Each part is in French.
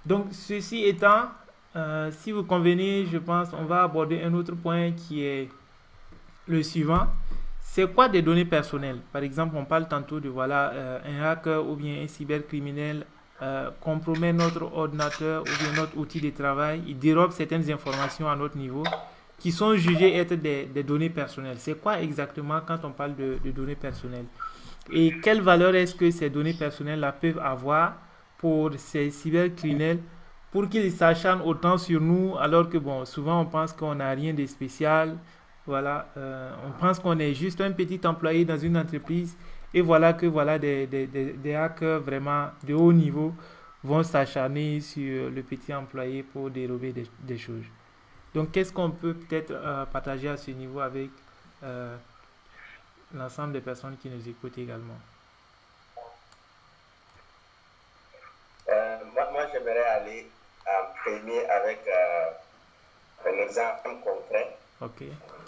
Donc, ceci étant, si vous convenez, je pense, on va aborder un autre point qui est le suivant. C'est quoi des données personnelles? Par exemple, on parle tantôt de voilà, un hacker ou bien un cybercriminel compromet notre ordinateur ou bien notre outil de travail, il dérobe certaines informations à notre niveau qui sont jugées être des données personnelles. C'est quoi exactement quand on parle de données personnelles? Et quelle valeur est-ce que ces données personnelles-là peuvent avoir pour ces cybercriminels pour qu'ils s'acharnent autant sur nous alors que bon, souvent on pense qu'on n'a rien de spécial. Voilà, on pense qu'on est juste un petit employé dans une entreprise et voilà que voilà des hackers vraiment de haut niveau vont s'acharner sur le petit employé pour dérober des choses. Donc qu'est-ce qu'on peut peut-être partager à ce niveau avec euh, l'ensemble des personnes qui nous écoutent également? Moi j'aimerais aller en premier avec un exemple concret. Ok.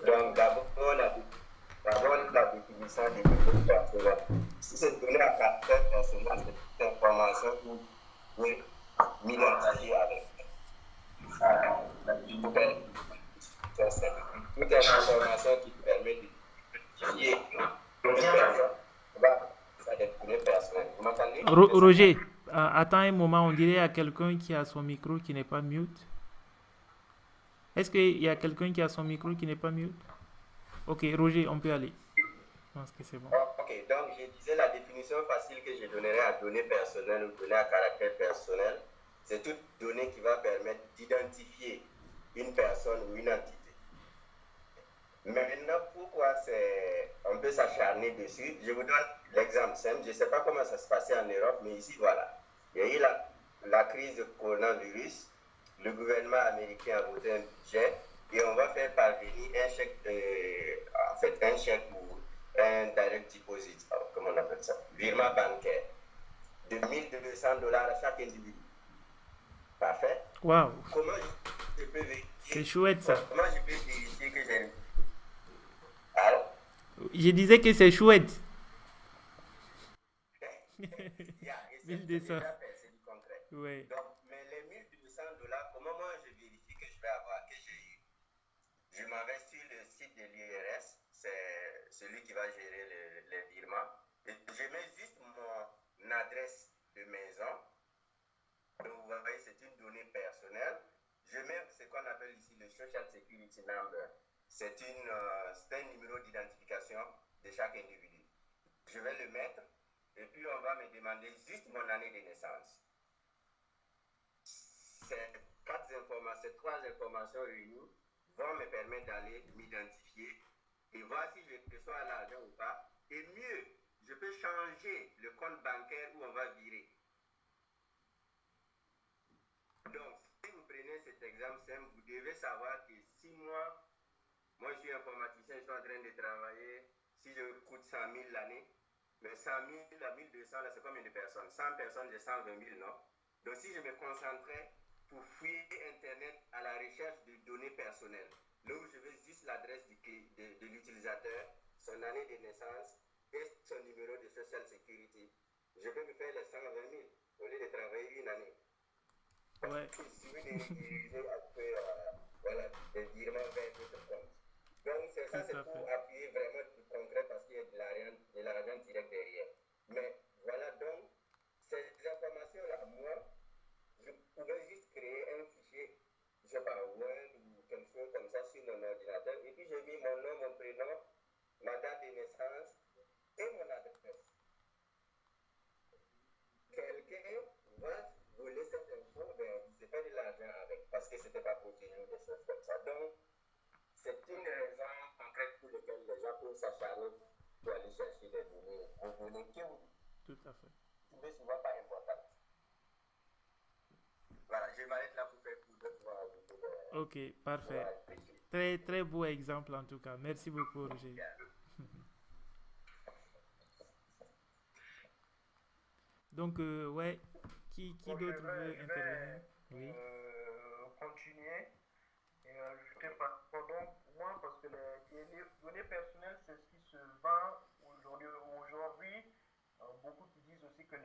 Donc, d'abord, la définition des données personnelles. Si c'est donné à caractère personnel, c'est toute information qui peut m'identifier avec toute information qui permet d'identifier une personne. Ça des données personnelles. Vous m'entendez? Roger, attends un moment, on dirait à quelqu'un qui a son micro qui n'est pas mute. Est-ce qu'il y a quelqu'un qui a son micro qui n'est pas mute? Ok, Roger, on peut aller. Je pense que c'est bon. Ok, donc je disais la définition facile que je donnerais à données personnelles ou données à caractère personnel, c'est toute donnée qui va permettre d'identifier une personne ou une entité. Maintenant, pourquoi on peut s'acharner dessus? Je vous donne l'exemple simple. Je ne sais pas comment ça se passait en Europe, mais ici, voilà. Il y a eu la crise du coronavirus. Le gouvernement américain a voté un budget et on va faire parvenir un chèque, en fait, un chèque ou un direct deposit, comment on appelle ça? Virement bancaire de 1200 $ à chaque individu. Parfait. Waouh, Comment je peux c'est vérifier, chouette ça. comment je peux vérifier que j'ai. Alors, Je disais que c'est chouette. et c'est 1200. déjà fait, c'est du concret. Ouais. Donc, mais les 1200 $, comment moi je vérifie que je vais avoir, que j'ai eu? Je m'en vais sur le site de l'IRS, c'est celui qui va gérer les virements. Et je mets juste mon adresse de maison. Donc, vous voyez, c'est une donnée personnelle. Je mets ce qu'on appelle ici le Social Security Number. C'est un numéro d'identification de chaque individu. Je vais le mettre et puis on va me demander juste mon année de naissance. Ces trois informations réunies vont me permettre d'aller m'identifier et voir si je reçois l'argent ou pas. Et mieux, je peux changer le compte bancaire où on va virer. Donc, si vous prenez cet exemple simple, vous devez savoir que si moi je suis informaticien, je suis en train de travailler, si je coûte 100 000 l'année, mais 100 000 à 1200, là, c'est combien de personnes? 100 personnes, j'ai 120 000, non? Donc, si je me concentrais pour fouiller Internet à la recherche de données personnelles, là où je veux juste l'adresse de l'utilisateur, son année de naissance et son numéro de Social Security, je peux me faire les 120 000 au lieu de travailler une année. Ouais, Il suffit de réutiliser après, voilà, des virements vers votre compte. Donc, ça, tout c'est à pour fait. appuyer vraiment du concret parce qu'il y a de l'argent direct derrière. Mais voilà, donc, ces informations-là, moi, je pouvais juste créer un fichier, je ne sais pas, Word ou quelque chose comme ça sur mon ordinateur. Et puis, j'ai mis mon nom, mon prénom, ma date de naissance et mon adresse. Quelqu'un va voler cette info, ben, il se fait de l'argent avec parce que c'était pas protégé ou des choses comme ça. Donc, c'est une raison concrète pour laquelle les gens peuvent s'acharner pour aller chercher des données qui vous Tout à fait. trouvez souvent pas importantes. Voilà, je m'arrête là pour faire pour d'autres fois ajouter Ok, pour parfait. réfléchir. Très, très beau exemple en tout cas. Merci beaucoup, Roger. Donc, ouais, qui Bon, d'autre veut je intervenir? vais Oui. continuer et ajouter par rapport donc moi parce que les données personnelles c'est ce qui se vend aujourd'hui. Aujourd'hui, beaucoup qui disent aussi que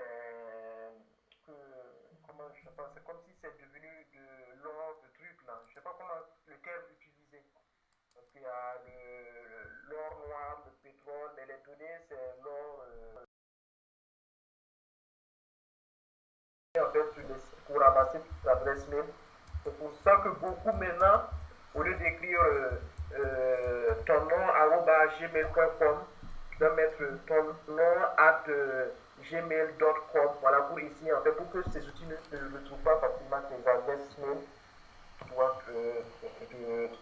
que comment je sais pas, c'est comme si c'est devenu de l'or, de truc là. Je sais pas comment le terme utiliser. Parce qu'il y a l'or noir, le pétrole, mais les données, c'est l'or. En fait, pour ramasser toute l'adresse mail. C'est pour ça que beaucoup maintenant, au lieu d'écrire ton nom gmail.com, tu dois mettre ton nom gmail.com. Voilà, pour essayer, en fait, pour que ces outils ne trouvent pas facilement tes adresses mail.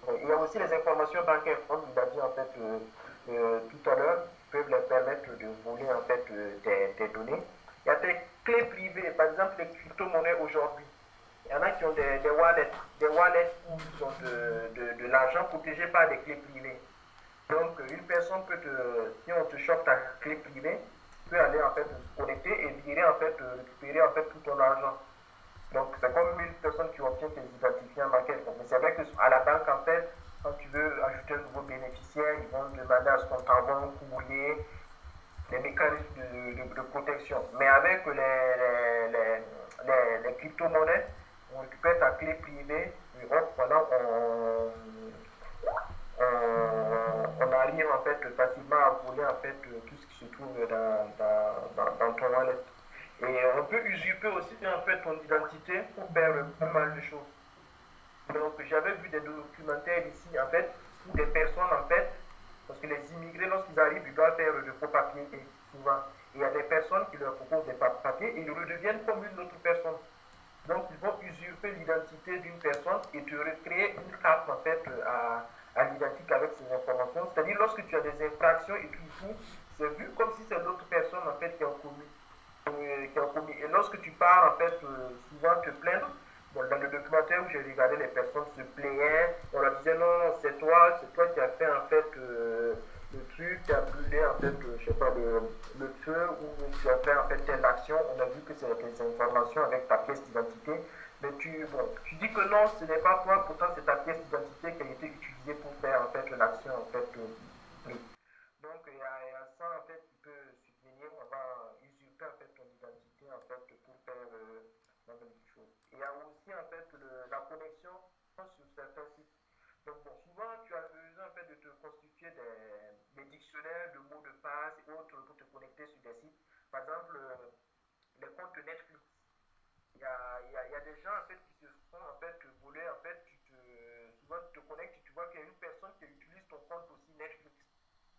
Il y a aussi les informations bancaires, comme il a dit en fait tout à l'heure, qui peuvent leur permettre de voler en fait des données. Il y a des clés privées, par exemple les crypto-monnaies aujourd'hui. Il y en a qui ont des wallets où ils ont de l'argent protégé par des clés privées. Donc une personne peut si on te chope ta clé privée, peut aller en fait se connecter et virer en fait, récupérer en fait tout ton argent. Donc c'est comme une personne qui obtient tes identifiants bancaires. Mais c'est vrai qu'à la banque, en fait, quand tu veux ajouter un nouveau bénéficiaire, ils vont demander à ce qu'on t'envoie un courrier, les mécanismes de protection. Mais avec les crypto-monnaies, on récupère ta clé privée et hop, voilà, on arrive en fait facilement à voler en fait tout ce qui se trouve dans ton wallet. Et on peut usurper aussi en fait ton identité pour faire pas mal de choses. Donc j'avais vu des documentaires ici en fait où des personnes en fait, parce que les immigrés lorsqu'ils arrivent ils doivent faire de faux papiers souvent. Et il y a des personnes qui leur proposent des papiers et ils redeviennent comme une autre personne. Donc ils vont usurper l'identité d'une personne et te recréer une carte en fait à l'identique avec ces informations. C'est-à-dire lorsque tu as des infractions et tout, c'est vu comme si c'est l'autre personne en fait qui a commis. Et lorsque tu pars en fait souvent te plaindre, bon, dans le documentaire où j'ai regardé, les personnes se plaignaient, on leur disait non, c'est toi qui as fait en fait le truc, tu as brûlé en fait, je sais pas, le feu, ou tu as fait en fait telle action, on a vu que c'est des informations avec ta pièce d'identité, mais tu dis que non, ce n'est pas toi, pourtant c'est ta pièce d'identité qui a été utilisée pour faire en fait l'action en fait. Donc il y a ça en fait qui peut subvenir, on va usurper en fait ton identité en fait pour faire la même chose. Il y a aussi en fait la connexion sur certains sites. Donc bon, souvent tu as besoin en fait de te constituer des dictionnaires de mots de passe et autres pour te connecter sur des sites. Par exemple, les comptes Netflix. Il y a des gens en fait qui se font en fait voler en fait, souvent tu te connectes et tu vois qu'il y a une personne qui utilise ton compte aussi Netflix.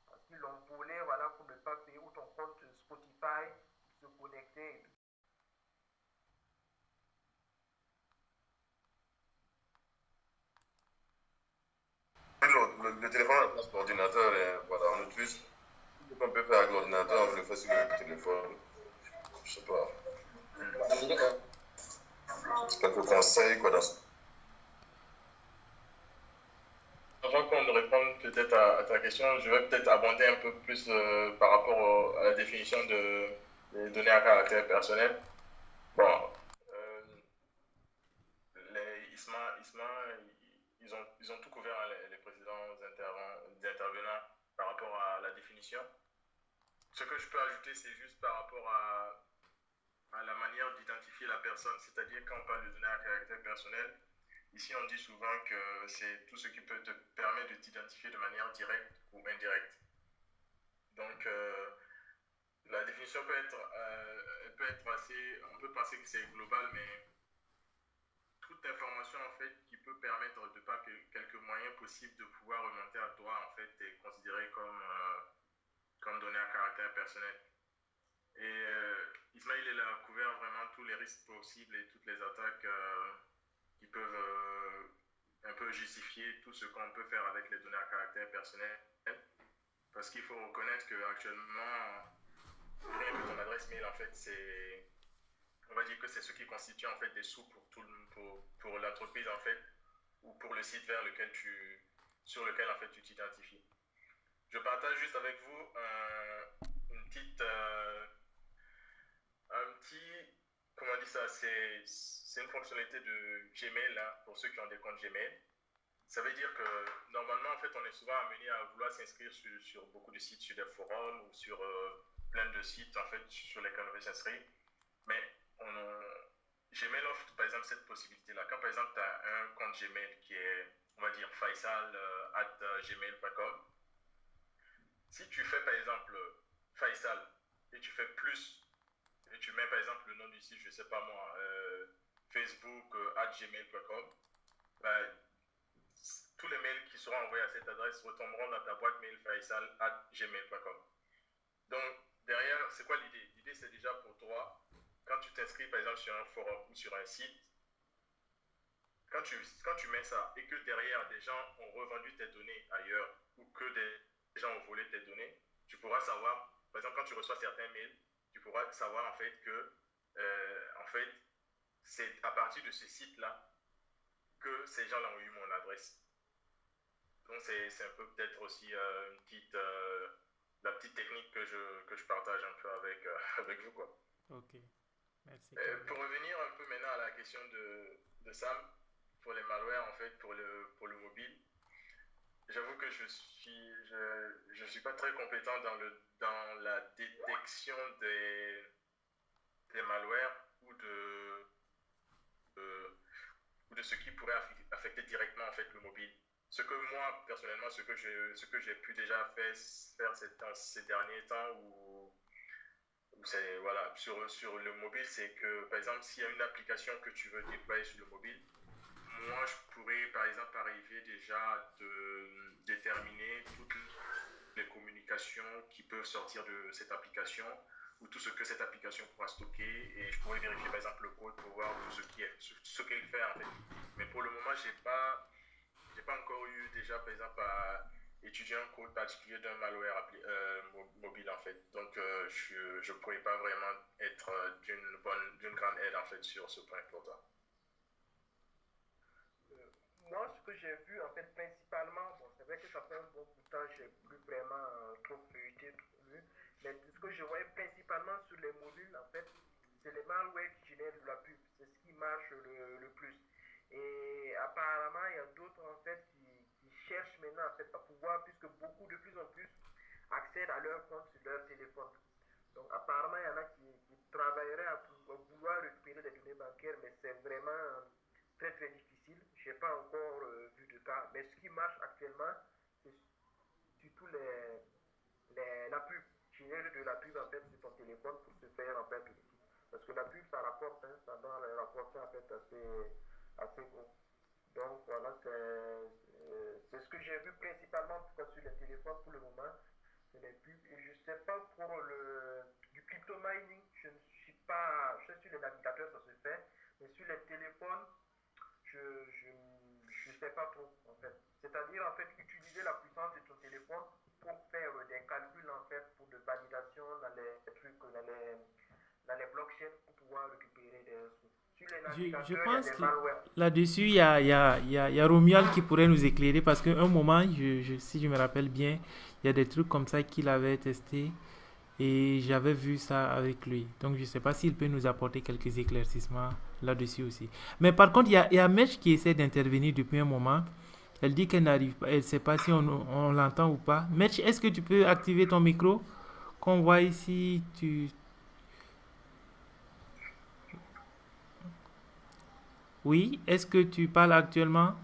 Parce qu'ils l'ont volé, voilà, pour ne pas payer, ou ton compte Spotify, pour se connecter et tout. Le téléphone à la place de l'ordinateur, voilà, on utilise tout ce qu'on peut faire avec l'ordinateur, on le fait sur le téléphone. Je sais pas. C'est pas que conseil, quoi, dans ce. Avant qu'on réponde peut-être à ta question, je vais peut-être abonder un peu plus par rapport à la définition des données à caractère personnel. Bon, les ISMA, ils ont tout couvert, hein, les précédents intervenants par rapport à la définition. Ce que je peux ajouter, c'est juste par rapport à la manière d'identifier la personne, c'est-à-dire quand on parle de données à caractère personnel, ici on dit souvent que c'est tout ce qui peut te permettre de t'identifier de manière directe ou indirecte. Donc la définition peut être assez, on peut penser que c'est global, mais toute information en fait qui peut permettre de par quelques moyens possibles de pouvoir remonter à toi en fait est considérée comme donnée à caractère personnel. Et Ismaël il a couvert vraiment tous les risques possibles et toutes les attaques qui peuvent un peu justifier tout ce qu'on peut faire avec les données à caractère personnel. Parce qu'il faut reconnaître qu'actuellement, rien que ton adresse mail, en fait, on va dire que c'est ce qui constitue en fait des sous pour l'entreprise en fait, ou pour le site sur lequel en fait tu t'identifies. Je partage juste avec vous comment on dit ça, c'est une fonctionnalité de Gmail là, pour ceux qui ont des comptes Gmail. Ça veut dire que normalement en fait on est souvent amené à vouloir s'inscrire sur beaucoup de sites, sur des forums ou sur plein de sites en fait sur lesquels on veut s'inscrire, mais Gmail offre par exemple cette possibilité-là. Quand par exemple tu as un compte Gmail qui est, on va dire, faisal@gmail.com, si tu fais par exemple Faisal et tu fais plus, et tu mets par exemple le nom du site, je ne sais pas moi, facebook@gmail.com, ben, tous les mails qui seront envoyés à cette adresse retomberont dans ta boîte mail faisal@gmail.com. Donc, derrière, c'est quoi l'idée? L'idée, c'est déjà pour toi, quand tu t'inscris par exemple sur un forum ou sur un site, quand tu mets ça et que derrière des gens ont revendu tes données ailleurs ou que des gens ont volé tes données, tu pourras savoir, par exemple, quand tu reçois certains mails, tu pourras savoir en fait que, en fait, c'est à partir de ce site-là que ces gens-là ont eu mon adresse. Donc, c'est un peu peut-être aussi la petite technique que je partage un peu avec vous, quoi. Ok, merci. Pour revenir un peu maintenant à la question de Sam, pour les malwares, en fait, pour le mobile, j'avoue que je suis pas très compétent dans la détection des malwares ou de ce qui pourrait affecter directement en fait le mobile. Ce que moi, personnellement, ce que j'ai pu déjà faire ces derniers temps où c'est, voilà, sur le mobile, c'est que, par exemple, s'il y a une application que tu veux déployer sur le mobile, moi, je pourrais, par exemple, arriver déjà de déterminer toutes les communications qui peuvent sortir de cette application ou tout ce que cette application pourra stocker, et je pourrais vérifier, par exemple, le code pour voir tout ce qu'elle fait, en fait. Mais pour le moment, j'ai pas encore eu déjà, par exemple, à étudier un code particulier d'un malware mobile, en fait. Donc, je ne pourrais pas vraiment être d'une grande aide, en fait, sur ce point pour toi. Moi, ce que j'ai vu, en fait, principalement, bon, c'est vrai que ça fait un bon bout de temps, j'ai plus vraiment trop feuilleté, trop lu, mais ce que je voyais principalement sur les mobiles, en fait, c'est les malwares qui génèrent de la pub. C'est ce qui marche le plus. Et apparemment, il y a d'autres, en fait, qui cherchent maintenant, en fait, à pouvoir, puisque beaucoup, de plus en plus, accèdent à leur compte sur leur téléphone. Donc, apparemment, il y en a qui travailleraient à vouloir récupérer les données bancaires, mais c'est vraiment très, très difficile. Je n'ai pas encore vu de cas. Mais ce qui marche actuellement, c'est surtout la pub. Générer de la pub, en fait, sur ton téléphone pour se faire, en fait, parce que la pub, ça rapporte, hein, ça doit rapporter, en fait, assez gros. Donc, voilà, c'est ce que j'ai vu principalement, en tout cas, sur les téléphones pour le moment. C'est les pubs. Et je ne sais pas pour du crypto mining, je ne suis pas. Je sais sur les navigateurs, ça se fait. Mais sur les téléphones, je je sais pas trop, en fait. C'est-à-dire, en fait, utiliser la puissance de ton téléphone pour faire des calculs, en fait, pour de validation dans les trucs, dans les blockchains pour pouvoir récupérer des ressources. Sur les Je navigateurs, il y a pense des que malwares. là-dessus, il y a Romuald qui pourrait nous éclairer parce qu'à un moment, si je me rappelle bien, il y a des trucs comme ça qu'il avait testé et j'avais vu ça avec lui. Donc, je ne sais pas s'il peut nous apporter quelques éclaircissements là-dessus aussi. Mais par contre, il y a Mèche qui essaie d'intervenir depuis un moment. Elle dit qu'elle n'arrive pas, elle ne sait pas si on l'entend ou pas. Mèche, est-ce que tu peux activer ton micro? Qu'on voit ici, tu... Oui, est-ce que tu parles actuellement?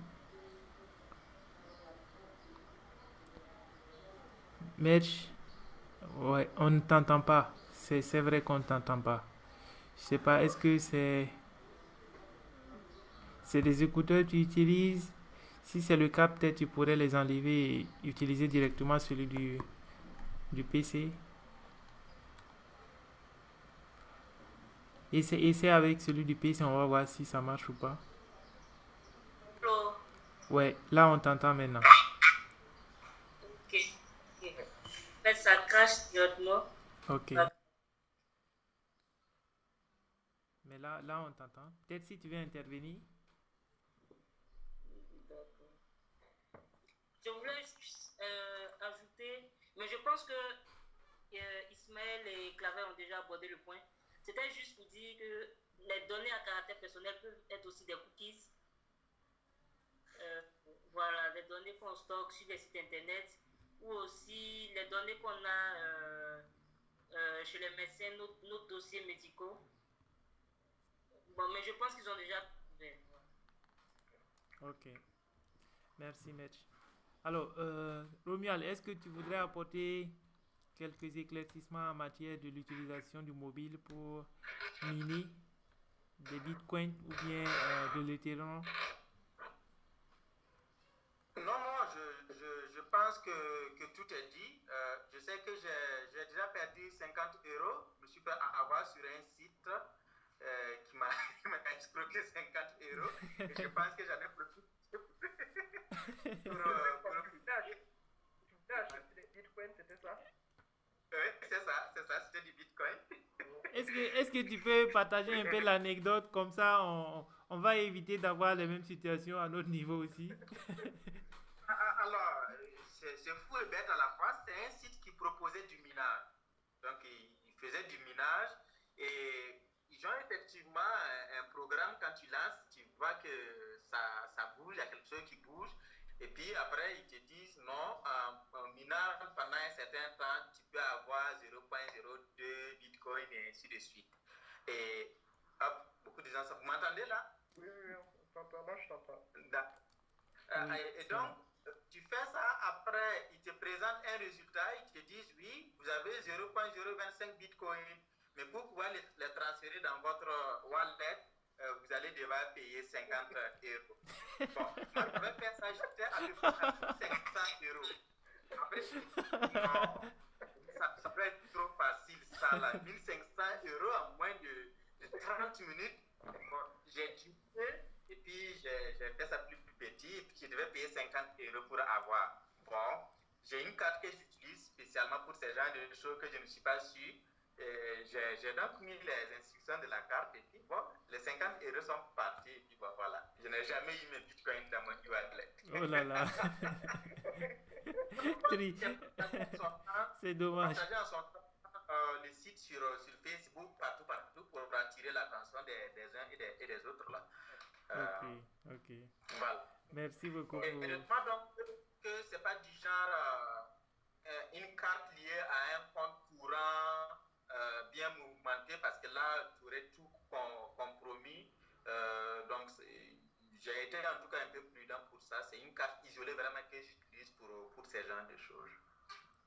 Mèche, ouais, on ne t'entend pas. C'est vrai qu'on ne t'entend pas. Je sais pas, est-ce que c'est des écouteurs que tu utilises? Si c'est le cas, peut-être tu pourrais les enlever et utiliser directement celui du PC. Essaie avec celui du PC, on va voir si ça marche ou pas. Allô? Ouais, là on t'entend maintenant. Ok. Ok. En fait, ça crache directement. Ok. Mais là on t'entend. Peut-être si tu veux intervenir. D'accord. Je voulais juste ajouter, mais je pense que Ismaël et Claver ont déjà abordé le point. C'était juste pour dire que les données à caractère personnel peuvent être aussi des cookies. Euh, voilà, les données qu'on stocke sur les sites internet ou aussi les données qu'on a chez les médecins, nos dossiers médicaux. Bon, mais je pense qu'ils ont déjà trouvé. Ok. Merci, Maître. Alors, Romuald, est-ce que tu voudrais apporter quelques éclaircissements en matière de l'utilisation du mobile pour miner des bitcoins ou bien de l'Ethereum? Non, je pense que tout est dit. Je sais que j'ai déjà perdu 50 euros. Je me suis fait avoir sur un site qui m'a escroqué 50 euros. Et je pense que j'en ai profité pour Tu as acheté des bitcoins, c'était ça? Oui, c'est ça, c'était du bitcoin. Est-ce que tu peux partager un peu l'anecdote comme ça on va éviter d'avoir les mêmes situations à notre niveau aussi. Alors, c'est fou et bête à la fois. C'est un site qui proposait du minage. Donc, ils faisaient du minage et ils ont effectivement un programme. Quand tu lances, tu vois que ça bouge, il y a quelque chose qui bouge. Et puis après, ils te disent non, en minant pendant un certain temps, tu peux avoir 0,02 bitcoin et ainsi de suite. Et hop, beaucoup de gens, vous m'entendez là? Oui, on t'entend, moi je t'entends. Oui, Et donc, tu fais ça, après, ils te présentent un résultat, ils te disent oui, vous avez 0,025 bitcoin, mais pour pouvoir les transférer dans votre wallet, vous allez devoir payer 50 euros. Bon, moi, je vais faire ça, j'étais à peu près à 500 euros. Après, je dis, non, ça peut être trop facile, ça, là. 1500 euros en moins de 30 minutes. Bon, j'ai diminué et puis j'ai fait ça plus petit et puis je devais payer 50 euros pour avoir. Bon, j'ai une carte que j'utilise spécialement pour ce genre de choses que je ne suis pas sûr. J'ai donc mis les instructions de la carte et puis bon, les 50 euros sont partis et puis bon, voilà. Je n'ai jamais eu mes bitcoins dans mon e-wallet. oh là là. C'est dommage. Partager en son temps les sites sur Facebook, partout, pour attirer l'attention des uns et des autres là. Ok. Voilà. Merci beaucoup. Et honnêtement, donc, que c'est pas du genre une carte liée à un compte courant bien mouvementé parce que là, tu aurais tout compromis. Donc, j'ai été en tout cas un peu prudent pour ça. C'est une carte isolée vraiment que j'utilise pour ces genres de choses.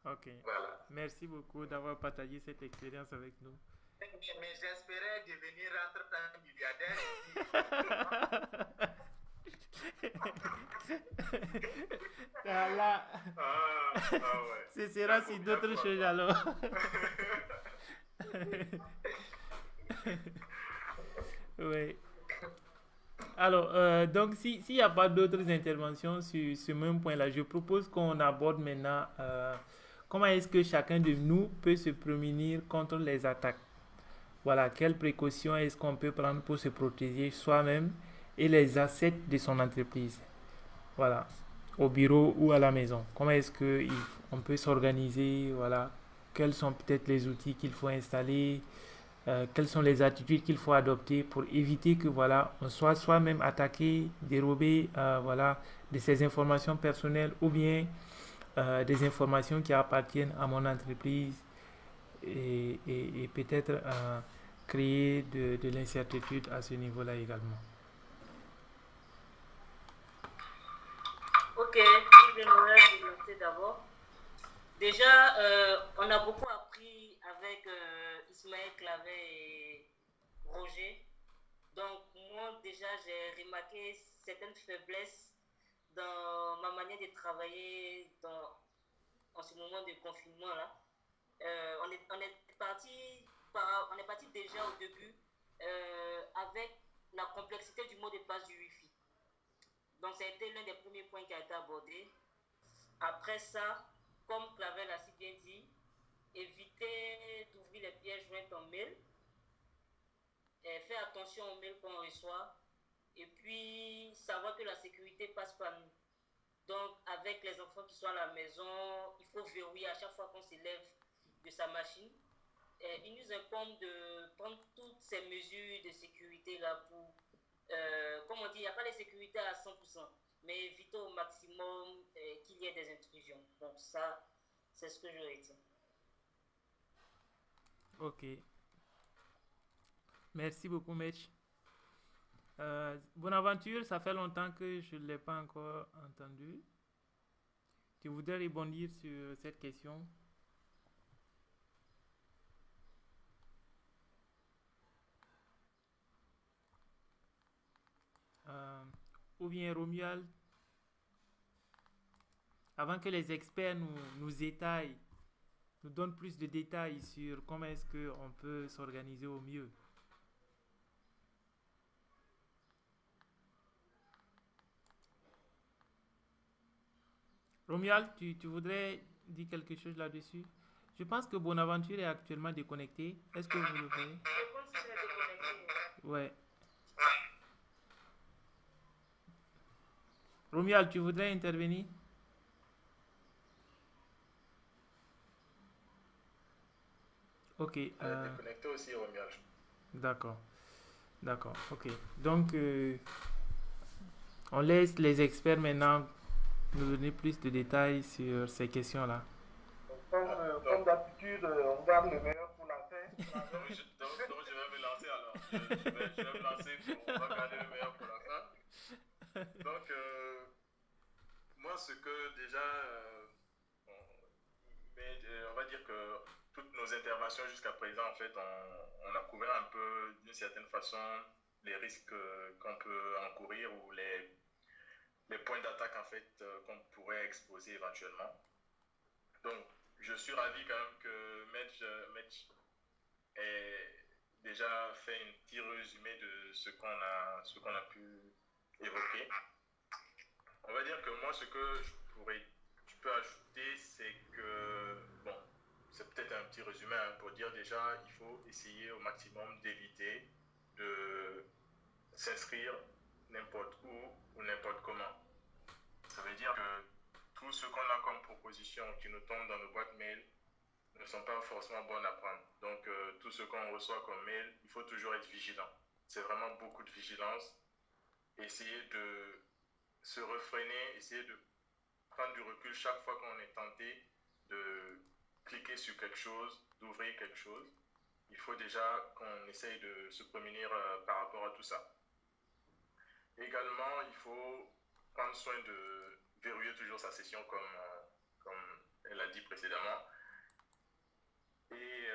Ok. Voilà. Merci beaucoup d'avoir partagé cette expérience avec nous. Mais j'espérais devenir entre-temps milliardaire. Là, ouais. ce sera sur d'autres choses alors. Oui. Alors, donc, s'il n'y a pas d'autres interventions sur ce même point-là, je propose qu'on aborde maintenant comment est-ce que chacun de nous peut se prémunir contre les attaques. Voilà, quelles précautions est-ce qu'on peut prendre pour se protéger soi-même et les assets de son entreprise. Voilà, au bureau ou à la maison. Comment est-ce qu'on peut s'organiser, voilà, quels sont peut-être les outils qu'il faut installer, quelles sont les attitudes qu'il faut adopter pour éviter que voilà, on soit soi-même attaqué, dérobé voilà, de ces informations personnelles ou bien des informations qui appartiennent à mon entreprise et peut-être créer de l'incertitude à ce niveau-là également. Ok, j'aimerais commencer d'abord. Déjà, on a beaucoup appris avec Ismaël Clavet et Roger. Donc, moi, déjà, j'ai remarqué certaines faiblesses dans ma manière de travailler en ce moment de confinement-là. On est parti déjà au début avec la complexité du mot de passe du Wi-Fi. Donc, ça a été l'un des premiers points qui a été abordé. Après ça, comme Clavel l'a si bien dit, éviter d'ouvrir les pièges jointes en mail. Faire attention aux mails qu'on reçoit. Et puis, savoir que la sécurité passe par nous. Donc, avec les enfants qui sont à la maison, il faut verrouiller à chaque fois qu'on s'élève de sa machine. Il nous incombe de prendre toutes ces mesures de sécurité là pour, comme on dit, il n'y a pas de sécurité à 100%, mais éviter au maximum qu'il y ait des intrusions. Donc ça, c'est ce que je retiens. Ok. Merci beaucoup, Mitch. Bonaventure, ça fait longtemps que je ne l'ai pas encore entendu. Tu voudrais rebondir sur cette question? Euh, ou bien Romuald, avant que les experts nous étayent, nous donnent plus de détails sur comment est-ce qu'on peut s'organiser au mieux. Romuald, tu voudrais dire quelque chose là-dessus? Je pense que Bonaventure est actuellement déconnecté. Est-ce que vous le voyez? Je pense qu'il est déconnecté. Ouais. Romuald, tu voudrais intervenir? Ok. Déconnecté aussi, Romuald. D'accord. D'accord. Ok. Donc, on laisse les experts maintenant nous donner plus de détails sur ces questions-là. Comme d'habitude, on garde le meilleur pour la fin. Donc, je vais me lancer alors. Je vais me lancer on va garder le meilleur pour la fin. Donc, moi, ce que déjà, on va dire que toutes nos interventions jusqu'à présent, en fait, on a couvert un peu, d'une certaine façon, les risques qu'on peut encourir ou les points d'attaque, en fait, qu'on pourrait exposer éventuellement. Donc, je suis ravi quand même que Medj ait déjà fait un petit résumé de ce qu'on a pu évoquer. On va dire que moi, ce que je peux ajouter, c'est que, bon, c'est peut-être un petit résumé hein, pour dire déjà, il faut essayer au maximum d'éviter de s'inscrire n'importe où ou n'importe comment. Ça veut dire que tout ce qu'on a comme proposition qui nous tombe dans nos boîtes mail ne sont pas forcément bonnes à prendre. Donc, tout ce qu'on reçoit comme mail, il faut toujours être vigilant. C'est vraiment beaucoup de vigilance. Essayer de se refréner, essayer de prendre du recul chaque fois qu'on est tenté de cliquer sur quelque chose, d'ouvrir quelque chose. Il faut déjà qu'on essaye de se prémunir par rapport à tout ça. Également, il faut prendre soin de verrouiller toujours sa session comme elle a dit précédemment. Et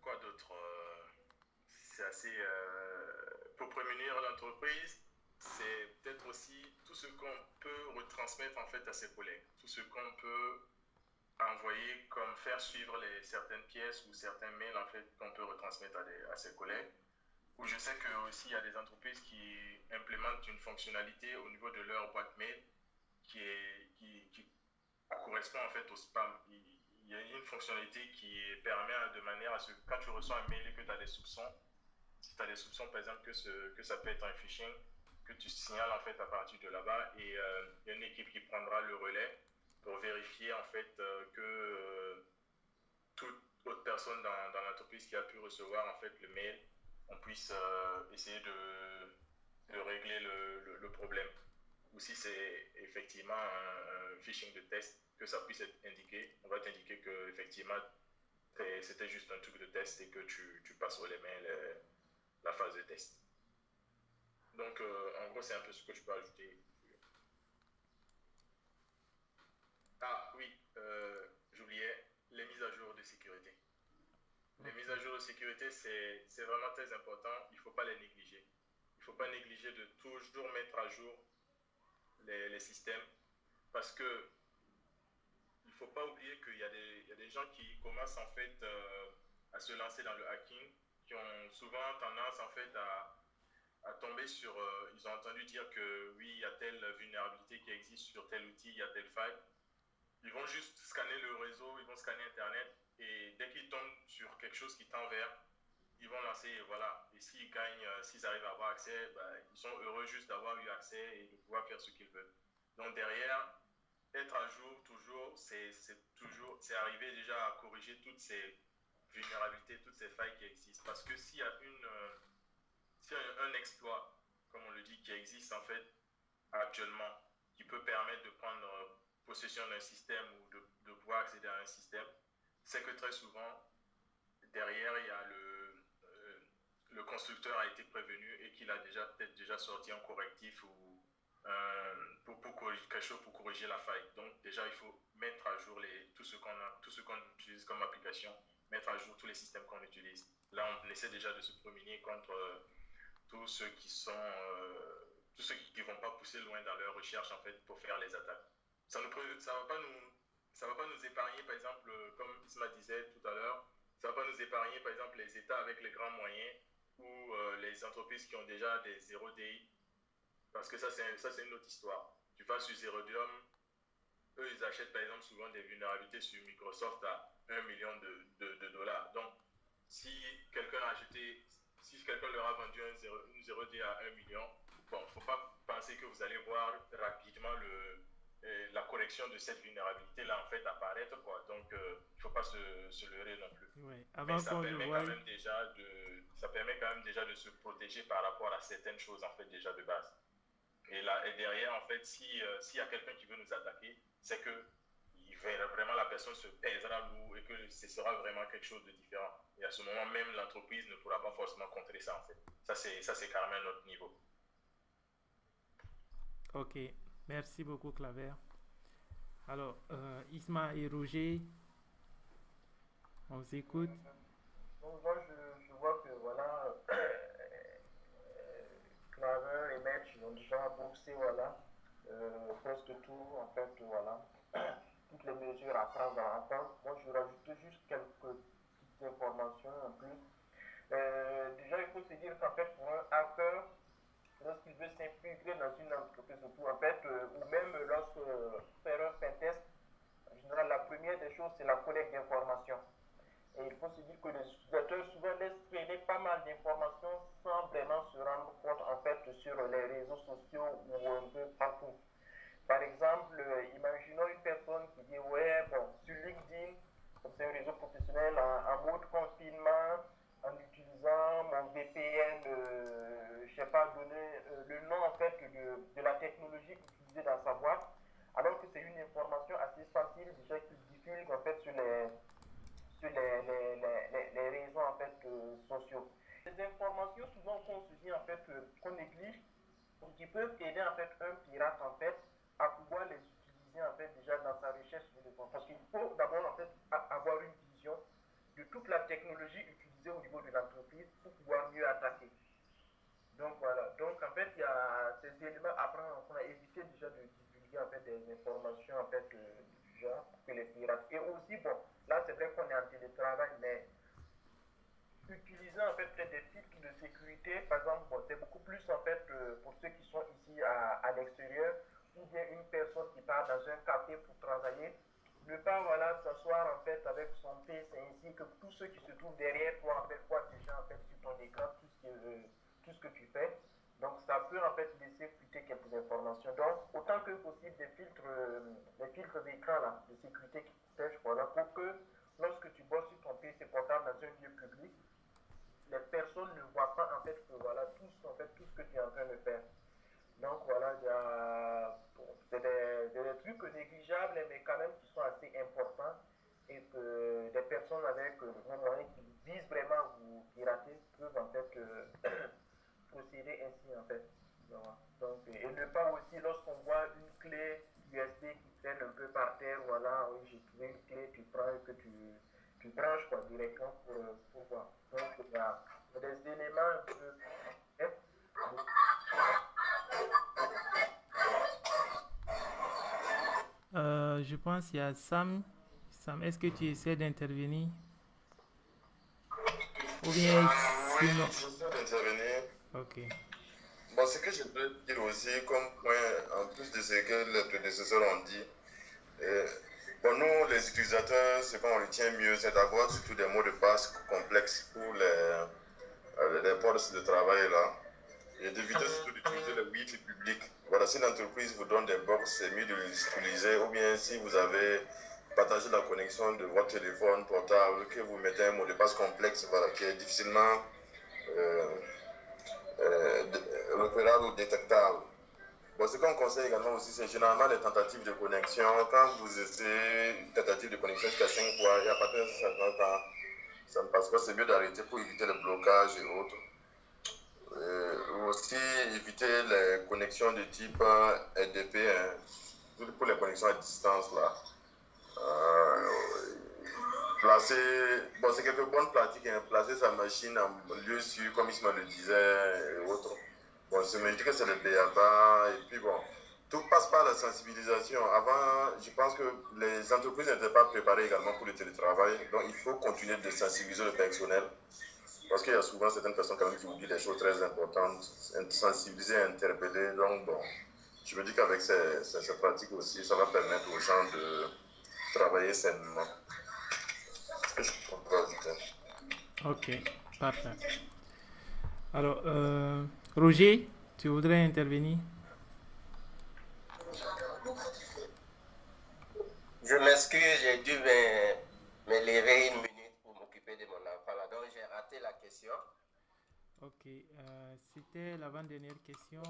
quoi d'autre c'est assez... pour prémunir l'entreprise, c'est peut-être aussi tout ce qu'on peut retransmettre en fait à ses collègues, tout ce qu'on peut envoyer comme faire suivre certaines pièces ou certains mails en fait qu'on peut retransmettre à ses collègues. Ou je sais que aussi il y a des entreprises qui implémentent une fonctionnalité au niveau de leur boîte mail qui correspond en fait au spam. Il y a une fonctionnalité qui permet de manière à ce que quand tu reçois un mail et que tu as des soupçons, si tu as des soupçons par exemple que ça peut être un phishing, que tu signales en fait à partir de là-bas et il y a une équipe qui prendra le relais pour vérifier en fait que toute autre personne dans l'entreprise qui a pu recevoir en fait le mail, on puisse essayer de régler le problème. Ou si c'est effectivement un phishing de test, que ça puisse être indiqué, on va t'indiquer que effectivement c'était juste un truc de test et que tu passes au les mails la phase de test. Donc en gros c'est un peu ce que je peux ajouter. Ah oui, j'oubliais les mises à jour de sécurité. Les mises à jour de sécurité, c'est vraiment très important. Il ne faut pas les négliger. Il ne faut pas négliger de toujours mettre à jour les systèmes parce que il ne faut pas oublier qu'il y a des gens qui commencent en fait à se lancer dans le hacking, qui ont souvent tendance en fait à tomber sur... ils ont entendu dire que oui, il y a telle vulnérabilité qui existe sur tel outil, il y a telle faille. Ils vont juste scanner le réseau, ils vont scanner Internet et dès qu'ils tombent sur quelque chose qui tend vers, ils vont lancer et voilà. Et s'ils gagnent, s'ils arrivent à avoir accès, ils sont heureux juste d'avoir eu accès et de pouvoir faire ce qu'ils veulent. Donc derrière, être à jour toujours, c'est arriver déjà à corriger toutes ces vulnérabilités, toutes ces failles qui existent. Parce que s'il y a un exploit, comme on le dit, qui existe en fait actuellement, qui peut permettre de prendre possession d'un système ou de pouvoir accéder à un système, c'est que très souvent, derrière, il y a le constructeur a été prévenu et qu'il a peut-être déjà sorti un correctif ou pour corriger quelque chose pour corriger la faille. Donc déjà il faut mettre à jour tout ce qu'on utilise comme application, mettre à jour tous les systèmes qu'on utilise. Là on essaie déjà de se prémunir contre tous ceux qui vont pas pousser loin dans leur recherche en fait pour faire les attaques. Ça va pas nous épargner par exemple, comme Isma disait tout à l'heure, ça va pas nous épargner par exemple les États avec les grands moyens ou les entreprises qui ont déjà des 0 DI, parce que ça c'est une autre histoire. Tu vas sur Zerodium, eux ils achètent par exemple souvent des vulnérabilités sur Microsoft à 1 million de dollars. Donc si quelqu'un leur a vendu une 0D à 1 million, bon, il ne faut pas penser que vous allez voir rapidement la correction de cette vulnérabilité-là en fait apparaître, quoi. Donc, il ne faut pas se leurrer non plus. Ouais. Mais ça permet quand même déjà de se protéger par rapport à certaines choses en fait déjà de base. Et derrière, en fait, s'il y a quelqu'un qui veut nous attaquer, c'est que vraiment la personne se pèsera lourd et que ce sera vraiment quelque chose de différent. Et à ce moment même, l'entreprise ne pourra pas forcément contrer ça en fait. Ça c'est carrément un autre niveau. Ok, merci beaucoup Claver. Alors, Isma et Roger, on vous écoute. Donc moi je vois que voilà, Claver et Match ils ont déjà boxé voilà, presque tout en fait voilà. Toutes les mesures à prendre en compte. Moi, je rajoute juste quelques petites informations en plus. Déjà, il faut se dire qu'en fait, pour un hacker, lorsqu'il veut s'infiltrer dans une entreprise, surtout en fait, ou même lorsque faire un pentest, en général, la première des choses, c'est la collecte d'informations. Et il faut se dire que les utilisateurs souvent laissent traîner pas mal d'informations sans vraiment se rendre compte en fait sur les réseaux sociaux ou un peu partout. Par exemple, imaginons une personne qui dit ouais, bon, sur LinkedIn, comme c'est un réseau professionnel, en mode confinement, en utilisant mon VPN, je sais pas, donner le nom en fait de la technologie utilisée dans sa boîte, alors que c'est une information assez sensible déjà qu'il diffuse en fait sur les réseaux en fait sociaux. Ces informations souvent qu'on se dit en fait qu'on néglige, qui peuvent aider en fait un pirate en fait à pouvoir les utiliser en fait déjà dans sa recherche sur les fonds. Parce qu'il faut d'abord en fait avoir une vision de toute la technologie utilisée au niveau de l'entreprise pour pouvoir mieux attaquer. Donc voilà, donc en fait il y a ces éléments à prendre, on a évité déjà de divulguer en fait des informations en fait du genre pour que les pirates. Et aussi bon, là c'est vrai qu'on est en télétravail, mais utiliser en fait peut-être des filtres de sécurité, par exemple, bon, c'est beaucoup plus en fait pour ceux qui sont ici à l'extérieur, ou bien une personne qui part dans un café pour travailler, ne pas voilà, s'asseoir en fait avec son PC ainsi que tous ceux qui se trouvent derrière toi en fait voient déjà en fait sur ton écran tout ce que tu fais. Donc ça peut en fait laisser fuiter quelques informations. Donc autant que possible des filtres d'écran là, de sécurité qui protègent, voilà, pour que lorsque tu bosses sur ton PC portable dans un lieu public, les personnes ne voient pas en fait que voilà tout ce que tu es en train de faire. Donc voilà, bon, c'est des trucs négligeables mais quand même qui sont assez importants et que des personnes avec un moyen qui visent vraiment à vous pirater peuvent en fait procéder ainsi en fait. Voilà. Donc, et ne pas aussi lorsqu'on voit une clé USB qui traîne un peu par terre, voilà, oui j'ai trouvé une clé, tu prends et que tu branches quoi, directement pour voir. Donc il y a des éléments un peu. Je pense qu'il y a Sam. Sam, est-ce que tu essaies d'intervenir? Ou bien sinon... Oui, j'essaie d'intervenir. Ok. Bon, ce que je peux dire aussi, comme point, en plus de ce que les prédécesseurs ont dit, bon, nous, les utilisateurs, ce qu'on retient mieux, c'est d'avoir surtout des mots de passe complexes pour les postes de travail là, et d'éviter surtout d'utiliser le Wi-Fi public. Voilà, si l'entreprise vous donne des box, c'est mieux de les utiliser, ou bien si vous avez partagé la connexion de votre téléphone portable, que vous mettez un mot de passe complexe, voilà, qui est difficilement repérable ou détectable. Bon, ce qu'on conseille également aussi, c'est généralement les tentatives de connexion. Quand vous essayez une tentative de connexion jusqu'à 5 fois, et à partir de 50 ans, ça ne passe pas, c'est mieux d'arrêter pour éviter le blocage et autres. Aussi éviter les connexions de type RDP, hein, pour les connexions à distance là. C'est quelques bonnes pratiques, hein, placer sa machine en lieu sûr, comme Isma le disait, et autres. Bon, je me dis que c'est le BABA, et puis bon, tout passe par la sensibilisation. Avant, je pense que les entreprises n'étaient pas préparées également pour le télétravail, donc il faut continuer de sensibiliser le personnel. Parce qu'il y a souvent certaines personnes quand même qui oublient des choses très importantes, sensibiliser, interpeller. Donc bon, je me dis qu'avec ces pratiques aussi, ça va permettre aux gens de travailler sainement. Je peux ajouter. Ok, parfait. Alors, Roger, tu voudrais intervenir? Je m'excuse, j'ai dû me lever une minute pour m'occuper de mon enfant là, donc j'ai raté la question. Ok, c'était l'avant-dernière question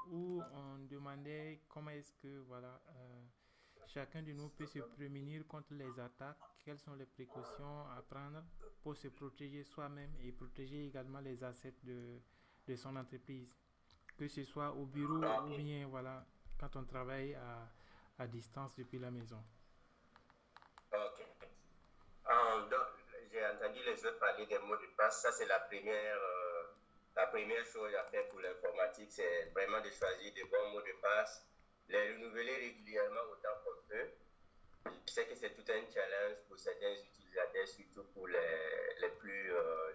où on demandait comment est-ce que voilà, chacun de nous peut se prémunir contre les attaques, quelles sont les précautions à prendre pour se protéger soi-même et protéger également les assets de son entreprise, que ce soit au bureau ou bien voilà, quand on travaille à distance depuis la maison. Ok. Donc, j'ai entendu les autres parler des mots de passe. Ça, c'est la première chose à faire pour l'informatique, c'est vraiment de choisir des bons mots de passe, les renouveler régulièrement autant qu'on peut. Je sais que c'est tout un challenge pour certains utilisateurs, surtout pour les plus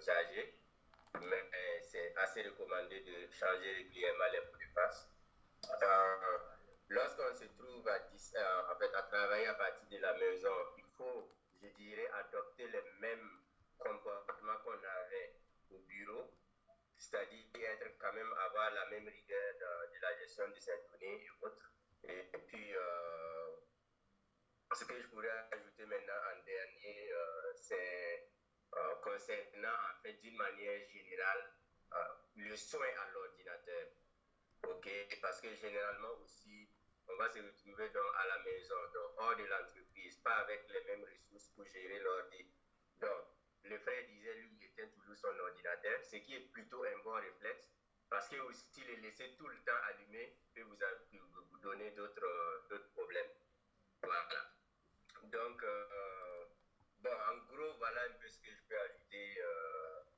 âgés, mais c'est assez recommandé de changer régulièrement les mots de passe. Lorsqu'on se trouve en fait, à travailler à partir de la maison, il faut, je dirais, adopter les mêmes comportements qu'on avait au bureau, c'est-à-dire être quand même avoir la même rigueur de la gestion de ses données et autres. Et puis, ce que je pourrais ajouter maintenant en dernier, c'est concernant en fait d'une manière générale le soin à l'ordinateur. Ok, parce que généralement aussi, on va se retrouver à la maison, hors de l'entreprise, pas avec les mêmes ressources pour gérer l'ordi. Donc, le frère disait, lui, il éteint toujours son ordinateur, ce qui est plutôt un bon réflexe, parce que aussi le laisser tout le temps allumé peut vous donner d'autres problèmes. Voilà. Donc, bon, en gros, voilà un peu ce que je peux ajouter.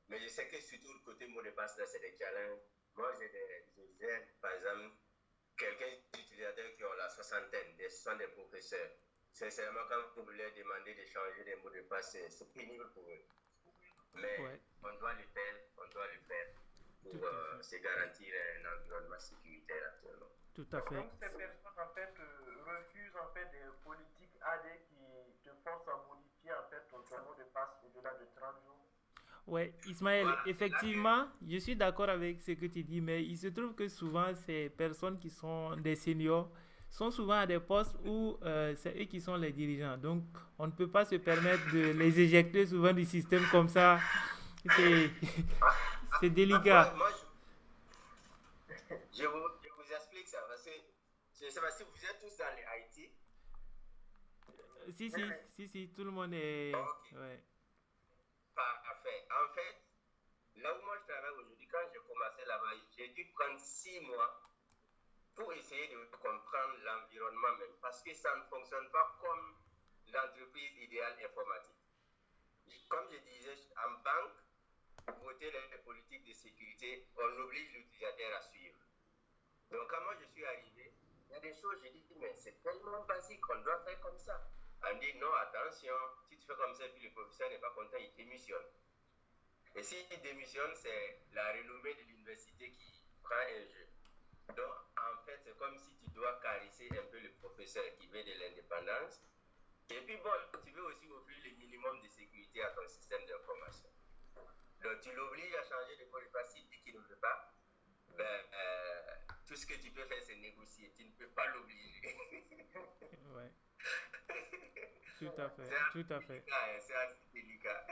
Mais je sais que surtout le côté mot de passe, là, c'est des challenges. Moi, j'ai par exemple, quelques utilisateurs qui ont la soixantaine, ce sont des professeurs. Sincèrement, quand vous leur demandez de changer des mots de passe, c'est pénible pour eux. Mais on doit le faire pour se garantir un environnement sécuritaire actuellement. Tout à fait. Donc, ces personnes, en fait, refusent, en fait, des politiques AD qui te forcent à modifier, en fait, ton mot de passe au-delà de 30 jours. Ouais, Ismaël, effectivement, je suis d'accord avec ce que tu dis, mais il se trouve que souvent, ces personnes qui sont des seniors sont souvent à des postes où c'est eux qui sont les dirigeants. Donc, on ne peut pas se permettre de les éjecter souvent du système comme ça. C'est délicat. Moi, je vous explique ça, parce que je ne sais pas si vous êtes tous dans les IT. Si, tout le monde est... Okay. Ouais. Parfait. En fait, là où moi je travaille aujourd'hui, quand j'ai commencé là-bas, j'ai dû prendre 6 mois pour essayer de comprendre l'environnement même, parce que ça ne fonctionne pas comme l'entreprise idéale informatique. Comme je disais, en banque, pour voter les politiques de sécurité, on oblige l'utilisateur à suivre. Donc quand moi je suis arrivé, il y a des choses, j'ai dit, mais c'est tellement basique, on doit faire comme ça. On dit non, attention, si tu fais comme ça, puis le professeur n'est pas content, il démissionne. Et s'il démissionne, c'est la renommée de l'université qui prend un jeu. Donc, en fait, c'est comme si tu dois caresser un peu le professeur qui veut de l'indépendance. Et puis, bon, tu veux aussi offrir le minimum de sécurité à ton système d'information. Donc, tu l'obliges à changer de mot de passe, s'il dit qu'il ne veut pas. Tout ce que tu peux faire, c'est négocier. Tu ne peux pas l'obliger. Ouais. Tout à fait. C'est assez délicat.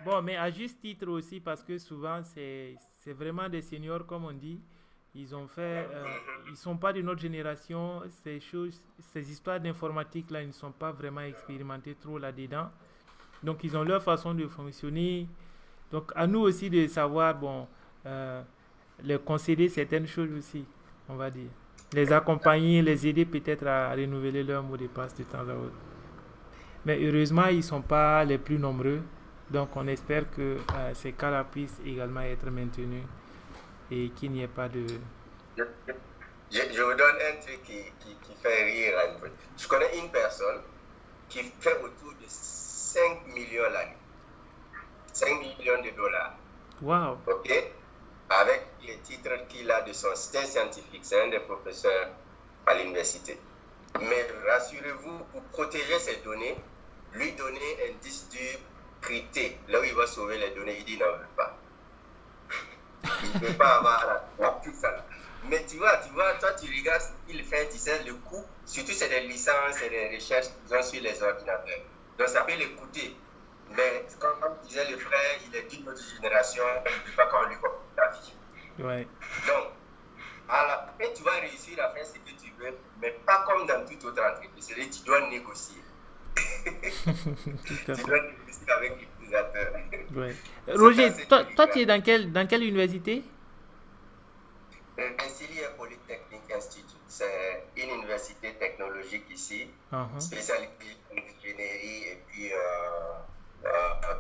Bon, mais à juste titre aussi, parce que souvent, c'est vraiment des seniors, comme on dit. Ils ont fait... ils sont pas de notre génération. Ces histoires d'informatique, là, ils ne sont pas vraiment expérimentés trop là-dedans. Donc, ils ont leur façon de fonctionner. Donc, à nous aussi de savoir, bon, les conseiller certaines choses aussi, on va dire. Les accompagner, les aider peut-être à renouveler leur mot de passe de temps à autre. Mais heureusement, ils ne sont pas les plus nombreux. Donc, on espère que ces cas-là puissent également être maintenus et qu'il n'y ait pas de... Je vous donne un truc qui fait rire un peu. Je connais une personne qui fait autour de 5 millions l'année. 5 millions de dollars. Wow. OK? Avec les titres qu'il a de son stage scientifique. C'est un des professeurs à l'université. Mais rassurez-vous, pour protéger ces données, lui donner un disque dur crypté, là où il va sauver les données, il dit non, il ne veut pas. Il ne veut pas avoir tout ça. Mais tu vois, toi tu regardes ce qu'il fait, tu sais, le coût, surtout c'est des licences et des recherches qu'ils ont sur les ordinateurs. Donc ça peut les coûter. Mais comme disait le frère, il est d'une autre génération, il ne veut pas qu'on lui compte la vie. Ouais. Donc, à la fin, tu vas réussir à faire ce que tu veux, mais pas comme dans toute autre entreprise. C'est-à-dire que tu dois négocier. Tout à Tu fait. dois négocier avec l'utilisateur. Ouais. C'est Roger, ça, c'est toi, très toi, grave. tu es dans quelle université? Incilier Polytechnic Institute, c'est une université technologique ici, Uh-huh. spécialisée en ingénierie et puis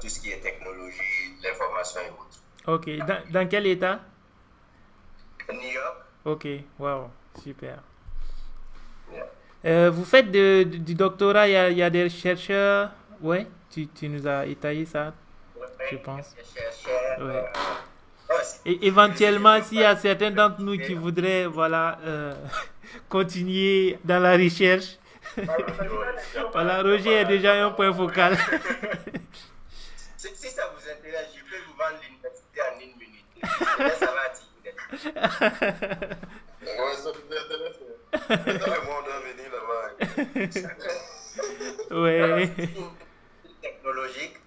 tout ce qui est technologie, l'information et autres. Ok. Dans quel état? New York, Ok. Wow. Super. yeah. Vous faites du doctorat, il y a des chercheurs. Ouais, tu nous as étayé ça, je pense. Les chercheurs, Ouais. aussi. Et éventuellement, s'il y a certains d'entre nous qui voudraient, voilà, continuer dans la recherche, voilà, Roger est déjà un point focal. Si ça vous intéresse, je peux vous vendre l'université en 1 minute. Et là, ça va attirer. Ouais, ça nous intéresse. Maintenant, moi, on doit venir là-bas. Ouais. C'est une technologique.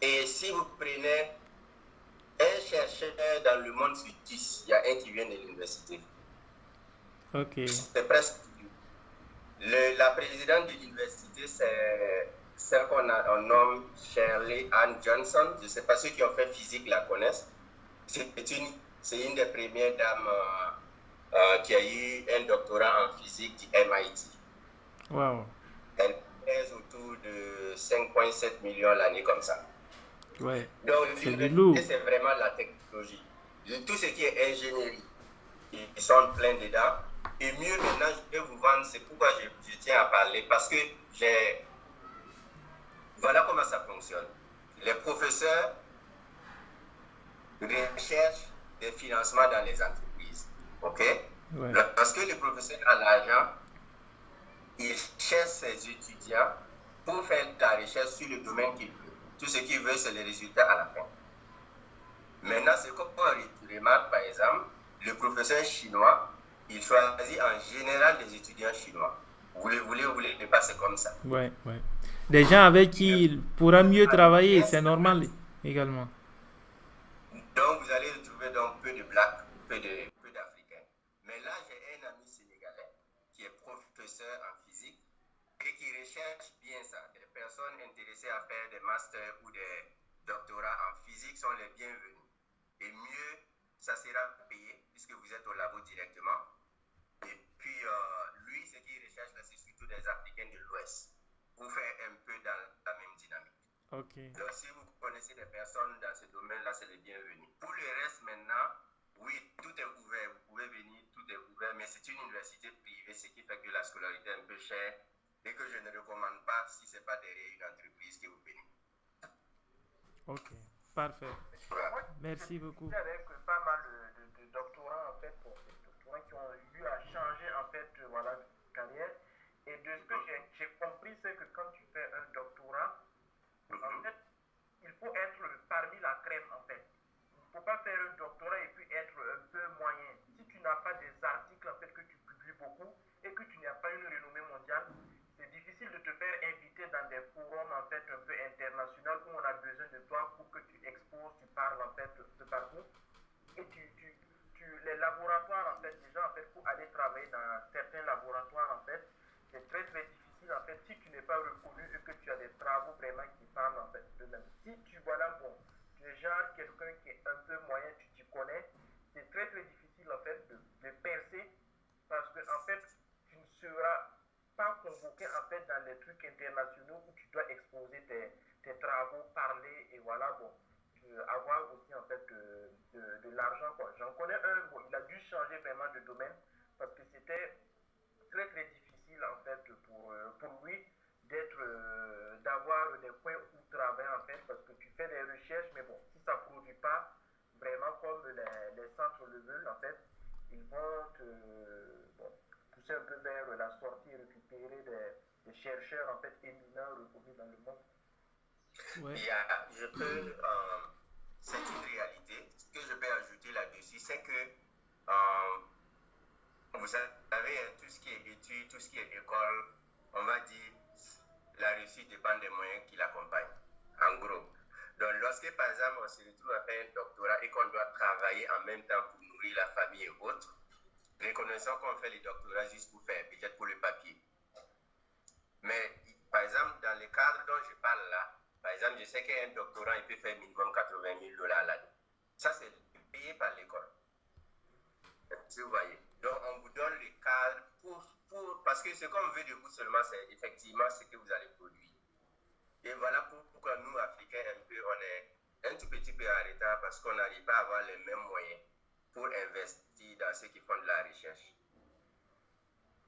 Et si vous prenez un chercheur dans le monde sur 10, il y a un qui vient de l'université. Ok. C'est presque tout. La présidente de l'université, c'est celle on nomme Shirley Ann Johnson. Je ne sais pas, ceux qui ont fait physique la connaissent. C'est une des premières dames qui a eu un doctorat en physique du MIT. Wow. Elle pèse autour de 5,7 millions l'année comme ça. Ouais. Donc, C'est du lourd. l'université, c'est vraiment la technologie. Tout ce qui est ingénierie, ils sont pleins dedans. Et mieux maintenant, je vais vous vendre, c'est pourquoi je tiens à parler, parce que voilà comment ça fonctionne. Les professeurs recherchent des financements dans les entreprises. OK? Ouais. Parce que le professeur a l'argent, il cherche ses étudiants pour faire de la recherche sur le domaine qu'il veut. Tout ce qu'il veut, c'est les résultats à la fin. Maintenant, c'est comme on remarque, par exemple, le professeur chinois, il choisit en général des étudiants chinois. Vous voulez pas, c'est comme ça. Ouais, ouais. Des gens avec qui il pourra mieux travailler, c'est normal également. Donc, vous allez retrouver donc peu de blacks, peu d'Africains. Mais là, j'ai un ami sénégalais qui est professeur en physique et qui recherche bien ça. Les personnes intéressées à faire des masters ou des doctorats en physique sont les bienvenus. Et mieux, ça sera payé puisque vous êtes au labo directement. Et puis, lui, ce qu'il recherche, c'est surtout des Africains de l'Ouest pour faire un peu dans la même dynamique. Ok. Donc, si vous connaissez des personnes dans ce domaine-là, c'est les bienvenus. Pour le reste, maintenant, oui, tout est ouvert. Vous pouvez venir, tout est ouvert, mais c'est une université privée, ce qui fait que la scolarité est un peu chère et que je ne recommande pas si ce n'est pas derrière une entreprise que vous venez. Ok. Parfait. Voilà. Merci beaucoup. Avec pas mal de doctorants, en fait, pour des doctorants qui ont eu à changer, en fait, voilà, de carrière. Et de ce que j'ai compris, c'est que quand tu fais un doctorat, en fait, il faut être parmi la crème, en fait. Il ne faut pas faire un doctorat et puis être un peu moyen. Si tu n'as pas des articles, en fait, que tu publies beaucoup et que tu n'as pas une renommée mondiale, c'est difficile de te faire inviter dans des forums, en fait, un peu internationaux où on a besoin de toi pour que tu exposes, tu parles, en fait, de partout. Et les laboratoires, en fait, les gens, en fait, pour aller travailler dans certains laboratoires, en fait, c'est très, très difficile, en fait, si tu n'es pas reconnu et que tu as des travaux vraiment qui parlent, en fait, d'eux-mêmes. Si tu, voilà, bon, tu genre quelqu'un qui est un peu moyen, tu t'y connais, c'est très très difficile en fait de percer parce que en fait, tu ne seras pas convoqué en fait dans les trucs internationaux où tu dois exposer tes travaux, parler et voilà, bon, avoir aussi en fait de l'argent quoi. J'en connais un, bon, il a dû changer vraiment de domaine parce que c'était très très difficile en fait pour lui d'avoir des points où travailler en fait parce que tu fais des recherches mais bon si ça ne produit pas vraiment comme les centres le veulent en fait ils vont te bon, pousser un peu vers la sortie et récupérer des chercheurs en fait éminents reconnus dans le monde. Ouais. Je peux, c'est une réalité. Ce que je peux ajouter là-dessus, c'est que vous savez, tout ce qui est études, tout ce qui est école, on va dire, la réussite dépend des moyens qui l'accompagnent, en gros. Donc, lorsque, par exemple, on se retrouve à faire un doctorat et qu'on doit travailler en même temps pour nourrir la famille et autres, reconnaissons qu'on fait les doctorats juste pour faire, peut-être pour le papier. Mais, par exemple, dans le cadre dont je parle là, par exemple, je sais qu'un doctorant, il peut faire minimum $80,000 l'année. Ça, c'est payé par l'école. Vous voyez. Donc, on vous donne le cadre parce que ce qu'on veut de vous seulement, c'est effectivement ce que vous allez produire. Et voilà pourquoi nous, Africains, un peu, on est un tout petit peu en retard parce qu'on n'arrive pas à avoir les mêmes moyens pour investir dans ceux qui font de la recherche.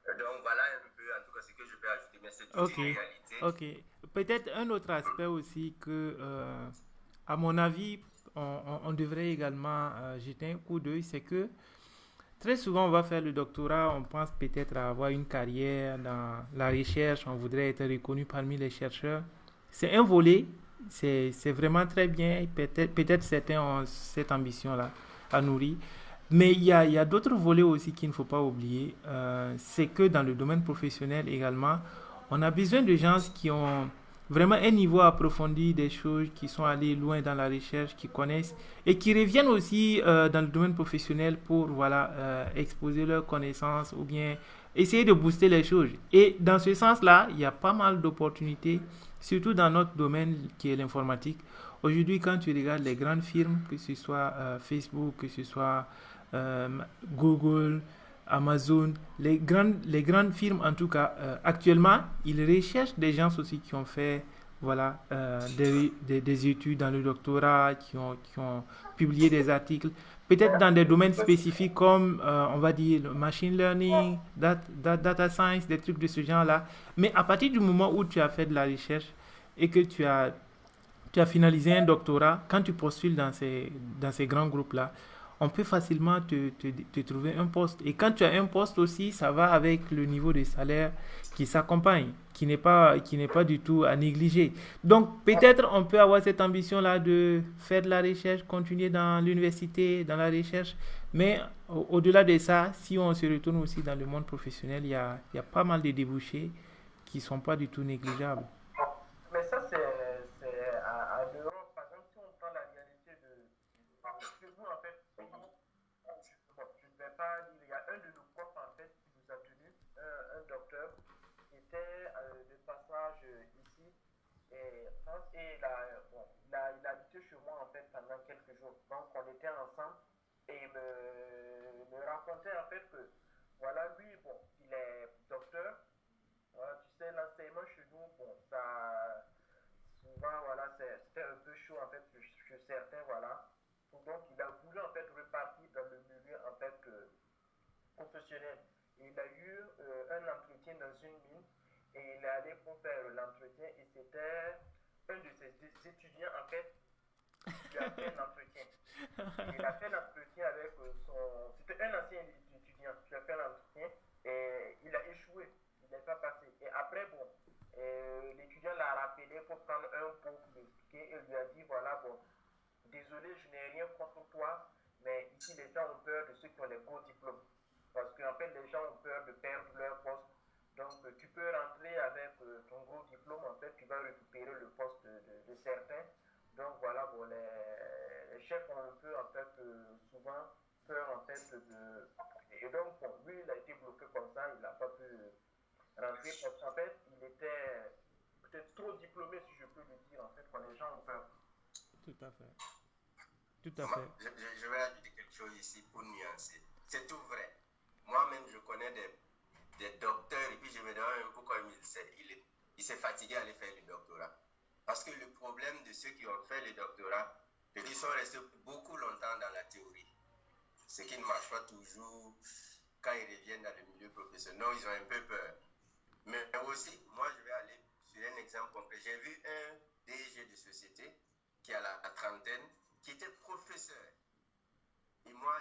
Donc, voilà un peu, en tout cas, ce que je peux ajouter, mais c'est une réalité. Ok. Peut-être un autre aspect aussi que, à mon avis, on devrait également jeter un coup d'œil, c'est que très souvent, on va faire le doctorat, on pense peut-être à avoir une carrière dans la recherche, on voudrait être reconnu parmi les chercheurs. C'est un volet, c'est vraiment très bien, peut-être certains ont cette ambition-là à nourrir. Mais il y a d'autres volets aussi qu'il ne faut pas oublier. C'est que dans le domaine professionnel également, on a besoin de gens qui ont vraiment un niveau approfondi des choses, qui sont allés loin dans la recherche, qui connaissent et qui reviennent aussi dans le domaine professionnel pour voilà, exposer leurs connaissances ou bien essayer de booster les choses. Et dans ce sens-là, il y a pas mal d'opportunités, surtout dans notre domaine qui est l'informatique. Aujourd'hui, quand tu regardes les grandes firmes, que ce soit Facebook, que ce soit Google, Amazon, les grandes firmes en tout cas, actuellement, ils recherchent des gens aussi qui ont fait voilà, des études dans le doctorat, qui ont publié des articles, peut-être dans des domaines spécifiques comme, on va dire, le machine learning, data science, des trucs de ce genre-là. Mais à partir du moment où tu as fait de la recherche et que tu as finalisé un doctorat, quand tu postules dans ces grands groupes-là, on peut facilement te trouver un poste. Et quand tu as un poste aussi, ça va avec le niveau de salaire qui s'accompagne, qui n'est pas du tout à négliger. Donc, peut-être on peut avoir cette ambition-là de faire de la recherche, continuer dans l'université, dans la recherche. Mais au-delà de ça, si on se retourne aussi dans le monde professionnel, il y a pas mal de débouchés qui ne sont pas du tout négligeables. Mais ça, c'est à l'Europe. Par exemple, si on prend la réalité de vous, en fait, je ne vais pas dire, il y a un de nos profs, en fait, qui nous a tenu, un docteur, qui était de passage ici, et bon, il a habité chez moi, en fait, pendant quelques jours. Donc, on était ensemble, et il me racontait, en fait, que, voilà, lui, bon, il est docteur. Tu sais, l'enseignement chez nous, bon, ça, souvent, voilà, c'était un peu chaud, en fait, chez certains, voilà. Donc, il a voulu, en fait, repartir dans le milieu, en fait, professionnel. Et il a eu un entretien dans une mine, et il est allé pour faire l'entretien, et c'était un de ses étudiants, en fait, qui lui a fait un entretien. Et il a fait l'entretien avec c'était un ancien étudiant qui a fait l'entretien, et il a échoué. Il n'est pas passé. Et après, bon, l'étudiant l'a rappelé pour prendre un pot pour lui expliquer et lui a dit voilà, bon, désolé, je n'ai rien contre toi, mais ici les gens ont peur de ceux qui ont les gros diplômes. Parce qu'en fait, les gens ont peur de perdre leur poste. Donc, tu peux rentrer avec ton gros diplôme, en fait, tu vas récupérer le poste de certains. Donc, voilà, bon, les chefs ont un peu, en fait, souvent peur, en fait, de. Et donc, bon, lui, il a été bloqué comme ça, il n'a pas pu rentrer parce qu'en fait, il était peut-être trop diplômé, si je peux le dire, en fait, quand les gens ont peur. Tout à fait. Tout à fait. Je vais ajouter quelque chose ici pour nuancer. C'est tout vrai. Moi-même, je connais des docteurs et puis je me demande pourquoi il s'est fatigué à aller faire le doctorat. Parce que le problème de ceux qui ont fait le doctorat, c'est qu'ils sont restés beaucoup longtemps dans la théorie. Ce qui ne marche pas toujours quand ils reviennent dans le milieu professionnel. Ils ont un peu peur. Mais aussi, moi, je vais aller sur un exemple concret. J'ai vu un DG de société qui a la trentaine, qui était professeur. Et moi,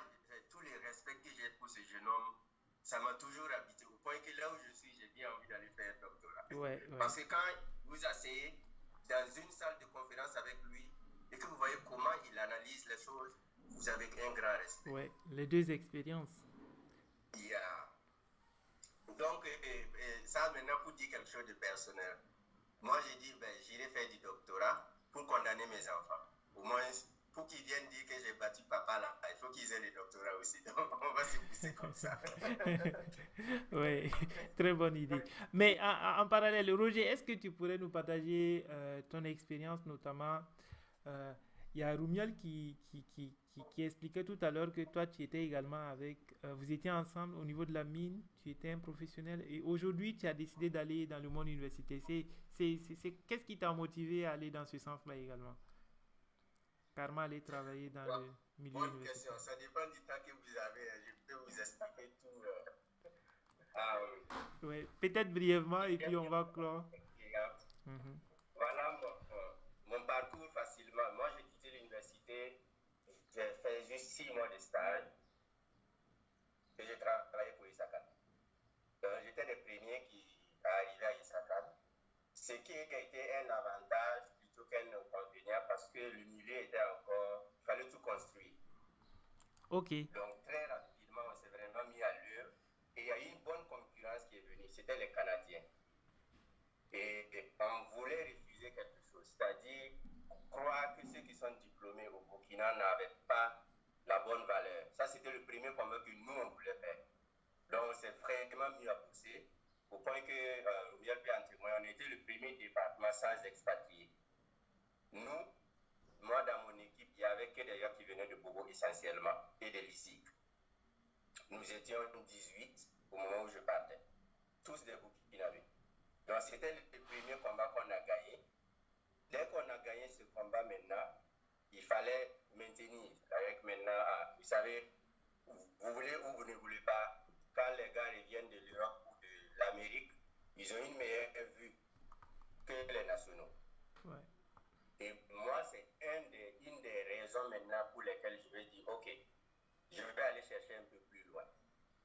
tous les respects que j'ai pour ce jeune homme, ça m'a toujours habité. Au point que là où je suis, j'ai bien envie d'aller faire un doctorat. Ouais. Parce que quand vous asseyez dans une salle de conférence avec lui et que vous voyez comment il analyse les choses, vous avez un grand respect. Ouais, les deux expériences. Yeah. Donc, ça maintenant pour dire quelque chose de personnel. Moi, j'ai dit, j'irai faire du doctorat pour condamner mes enfants. Au moins, pour qu'ils viennent dire que j'ai battu papa là, il faut qu'ils aient le doctorat aussi. Donc, on va se pousser comme ça. Oui, très bonne idée. Mais en parallèle, Roger, est-ce que tu pourrais nous partager ton expérience, notamment il y a Roumial qui expliquait tout à l'heure que toi, tu étais également avec, vous étiez ensemble au niveau de la mine, tu étais un professionnel et aujourd'hui, tu as décidé d'aller dans le monde universitaire. Qu'est-ce qui t'a motivé à aller dans ce sens-là également? Carrément aller travailler dans le milieu Bonne universitaire. question, ça dépend du temps que vous avez. Je peux vous expliquer tout. Ah oui. Ouais, peut-être brièvement et puis on va clore. Voilà mon parcours facilement. Moi, j'ai quitté l'université, j'ai fait juste 6 mois de stage et j'ai travaillé pour Isakan. Donc, j'étais le premier qui est arrivé à Isakan, ce qui a été un avantage plutôt qu'un inconvénient parce que le milieu était encore, il fallait tout construire. Ok. Donc, très rapidement, on s'est vraiment mis à l'heure et il y a eu une bonne concurrence qui est venue, c'était les Canadiens. Et on voulait refuser quelque chose, c'est-à-dire croire que ceux qui sont diplômés au Burkina n'avaient pas la bonne valeur. Ça, c'était le premier combat que nous, on voulait faire. Donc, on s'est vraiment mis à pousser, au point que, Romiel peut en témoigner, on était le premier département sans expatriés. Nous, moi, dans mon équipe, il n'y avait que des gens qui venaient de Bobo essentiellement, et de l'ICIC. Nous étions 18 au moment où je partais, tous des Burkinabés. Donc, c'était le premier combat qu'on a gagné. Dès qu'on a gagné ce combat maintenant, il fallait maintenir. Avec maintenant, vous savez, vous voulez ou vous ne voulez pas, quand les gars reviennent de l'Europe ou de l'Amérique, ils ont une meilleure vue que les nationaux. Ouais. Et moi, c'est une des raisons maintenant pour lesquelles je vais dire, OK, je vais aller chercher un peu plus loin.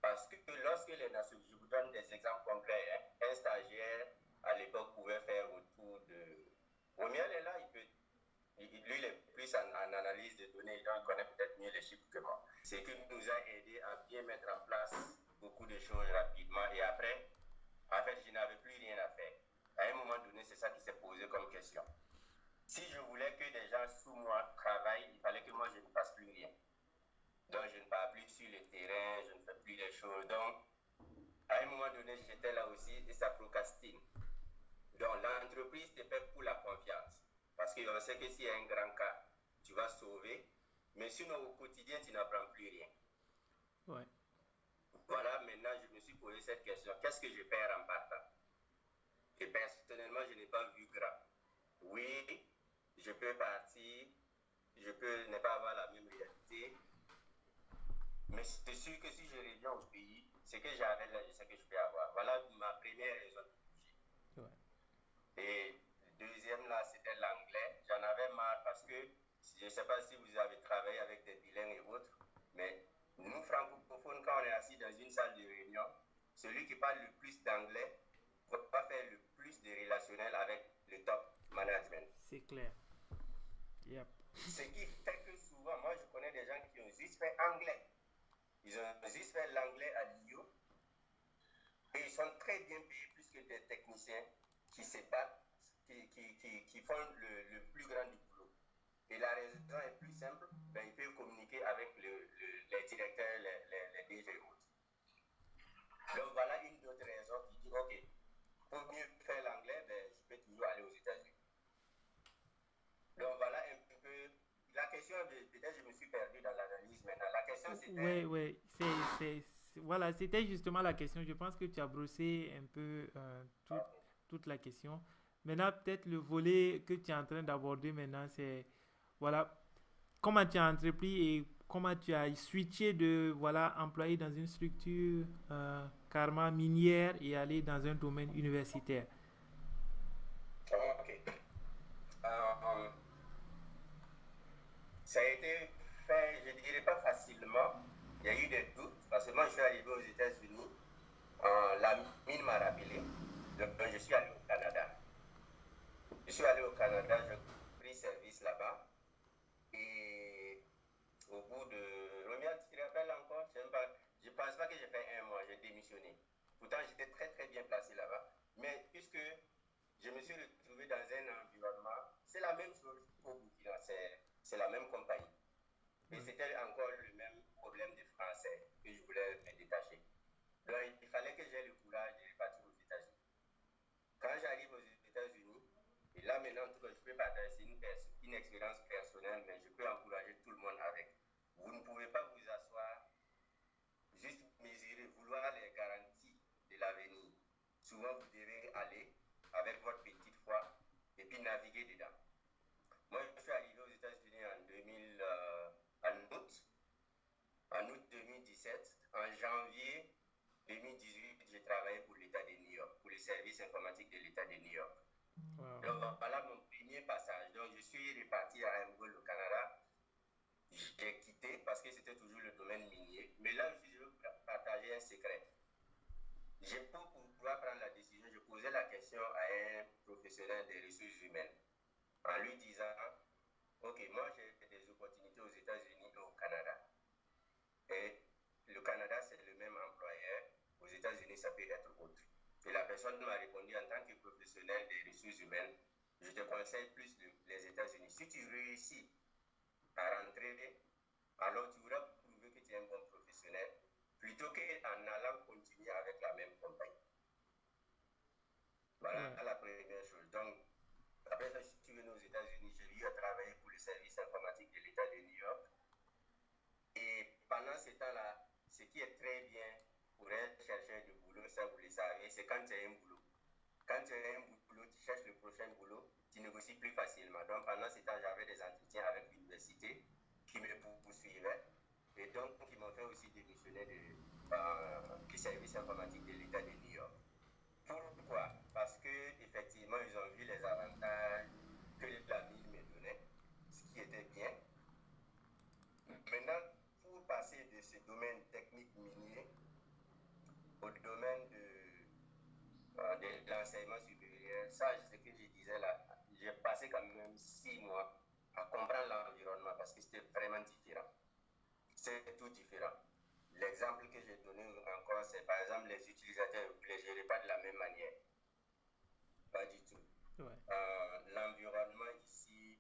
Parce que lorsque les nationaux, je vous donne des exemples concrets, hein, un stagiaire à l'époque pouvait faire autour de... Romiel est là, lui, il est plus en analyse de données, donc il connaît peut-être mieux les chiffres que moi. C'est qu'il nous a aidé à bien mettre en place beaucoup de choses rapidement. Et après, en fait, je n'avais plus rien à faire. À un moment donné, c'est ça qui s'est posé comme question. Si je voulais que des gens sous moi travaillent, il fallait que moi, je ne fasse plus rien. Donc, je ne pars plus sur le terrain, je ne fais plus les choses. Donc, à un moment donné, j'étais là aussi et ça procrastine. Donc, l'entreprise te fait pour la confiance. Parce qu'on sait que s'il y a un grand cas, tu vas sauver. Mais sinon, au quotidien, tu n'apprends plus rien. Ouais. Voilà, maintenant, je me suis posé cette question. Qu'est-ce que je perds en partant? Et personnellement, je n'ai pas vu grand. Oui, je peux partir, je peux ne pas avoir la même réalité. Mais c'est sûr que si je reviens au pays, ce que j'avais là, je sais que je peux avoir. Voilà ma première raison de bouger. Ouais. Et deuxième, là, c'était l'anglais. J'en avais marre parce que, je ne sais pas si vous avez travaillé avec des bilingues et autres, mais nous, francophones, quand on est assis dans une salle de réunion, celui qui parle le plus d'anglais va faire le plus de relationnel avec le top management. C'est clair. Yep. Ce qui fait que souvent, moi, je connais des gens qui ont juste fait anglais. Ils ont juste fait l'anglais à l'IO et ils sont très bien payés plus que des techniciens qui se battent, qui font le plus grand du boulot. Et la raison est plus simple, ils peuvent communiquer avec les directeurs, les DG et autres. Donc voilà une autre raison qui dit, OK, pour mieux faire l'anglais, je peux toujours aller aux États-Unis. Donc voilà un peu la question de peut-être je me suis perdu dans l'analyse maintenant. La question Ouais, c'était... ouais, voilà, c'était justement la question. Je pense que tu as brossé un peu toute la question. Maintenant, peut-être le volet que tu es en train d'aborder maintenant, c'est, voilà, comment tu as entrepris et comment tu as switché de, voilà, employé dans une structure carrément minière et aller dans un domaine universitaire. Ok. Euh, Ça a été fait, je ne dirais pas facilement. Il y a eu des doutes parce que moi je suis arrivé aux États-Unis. La mine m'a rappelé. Donc je suis allé au Canada. Je suis allé au Canada, j'ai pris service là-bas. Et au bout de... Roméa, tu te rappelles encore? Je ne pense pas que j'ai fait un mois, j'ai démissionné. Pourtant, j'étais très très bien placé là-bas. Mais puisque je me suis retrouvé dans un environnement, c'est la même chose qu'au Burkina, c'est la même compagnie. Et c'était encore le même problème de français que je voulais me détacher. Donc, il fallait que j'aie le courage de repartir aux États-Unis. Quand j'arrive aux États-Unis, et là maintenant, en tout cas, je peux partager une expérience personnelle, mais je peux encourager tout le monde avec. Vous ne pouvez pas vous asseoir, juste mesurer, vouloir les garanties de l'avenir. Souvent, vous devez aller avec votre petite foi et puis naviguer dedans. Moi, je suis arrivé aux États-Unis en août 2017. En janvier 2018, j'ai travaillé pour l'État de New York, pour les services informatiques de l'État de New York. Wow. Donc, voilà mon premier passage. Donc, je suis reparti à Hambourg, au Canada. J'ai quitté parce que c'était toujours le domaine minier. Mais là aussi, je veux partager un secret. Pour pouvoir prendre la décision, je posais la question à un professionnel des ressources humaines en lui disant, ok, moi j'ai des opportunités aux États-Unis et au Canada. Et le Canada, c'est le même employeur. Aux États-Unis, ça peut être autre. Et la personne m'a répondu, en tant que professionnel des ressources humaines, je te conseille plus les États-Unis. Si tu réussis à rentrer, alors tu auras prouvé que tu es un bon professionnel, plutôt qu'en allant continuer avec la même compagnie. Voilà la première chose. Donc, après ça, je suis venu aux États-Unis, j'ai eu à travailler pour le service informatique de l'État de New York. Et pendant ce temps-là, ce qui est très bien pour un chercheur de boulot, ça vous le savez, c'est quand tu as un boulot. Quand tu as un boulot, tu cherches le prochain boulot, tu négocies plus facilement. Donc pendant ce temps, j'avais des entretiens avec l'université qui me poursuivaient. Et donc, ils m'ont fait aussi démissionner du service informatique de l'État de New York. Pourquoi? Parce qu'effectivement, ils ont vu les avantages que la mine me donnait, ce qui était bien. Maintenant, pour passer de ce domaine technique minier au domaine de l'enseignement supérieur, ça, c'est ce que je disais là, j'ai passé quand même 6 mois à comprendre l'environnement parce que c'était vraiment différent. C'est tout différent. L'exemple que j'ai donné encore, c'est par exemple les utilisateurs ne les géraient pas de la même manière. Pas du tout. L'environnement ici,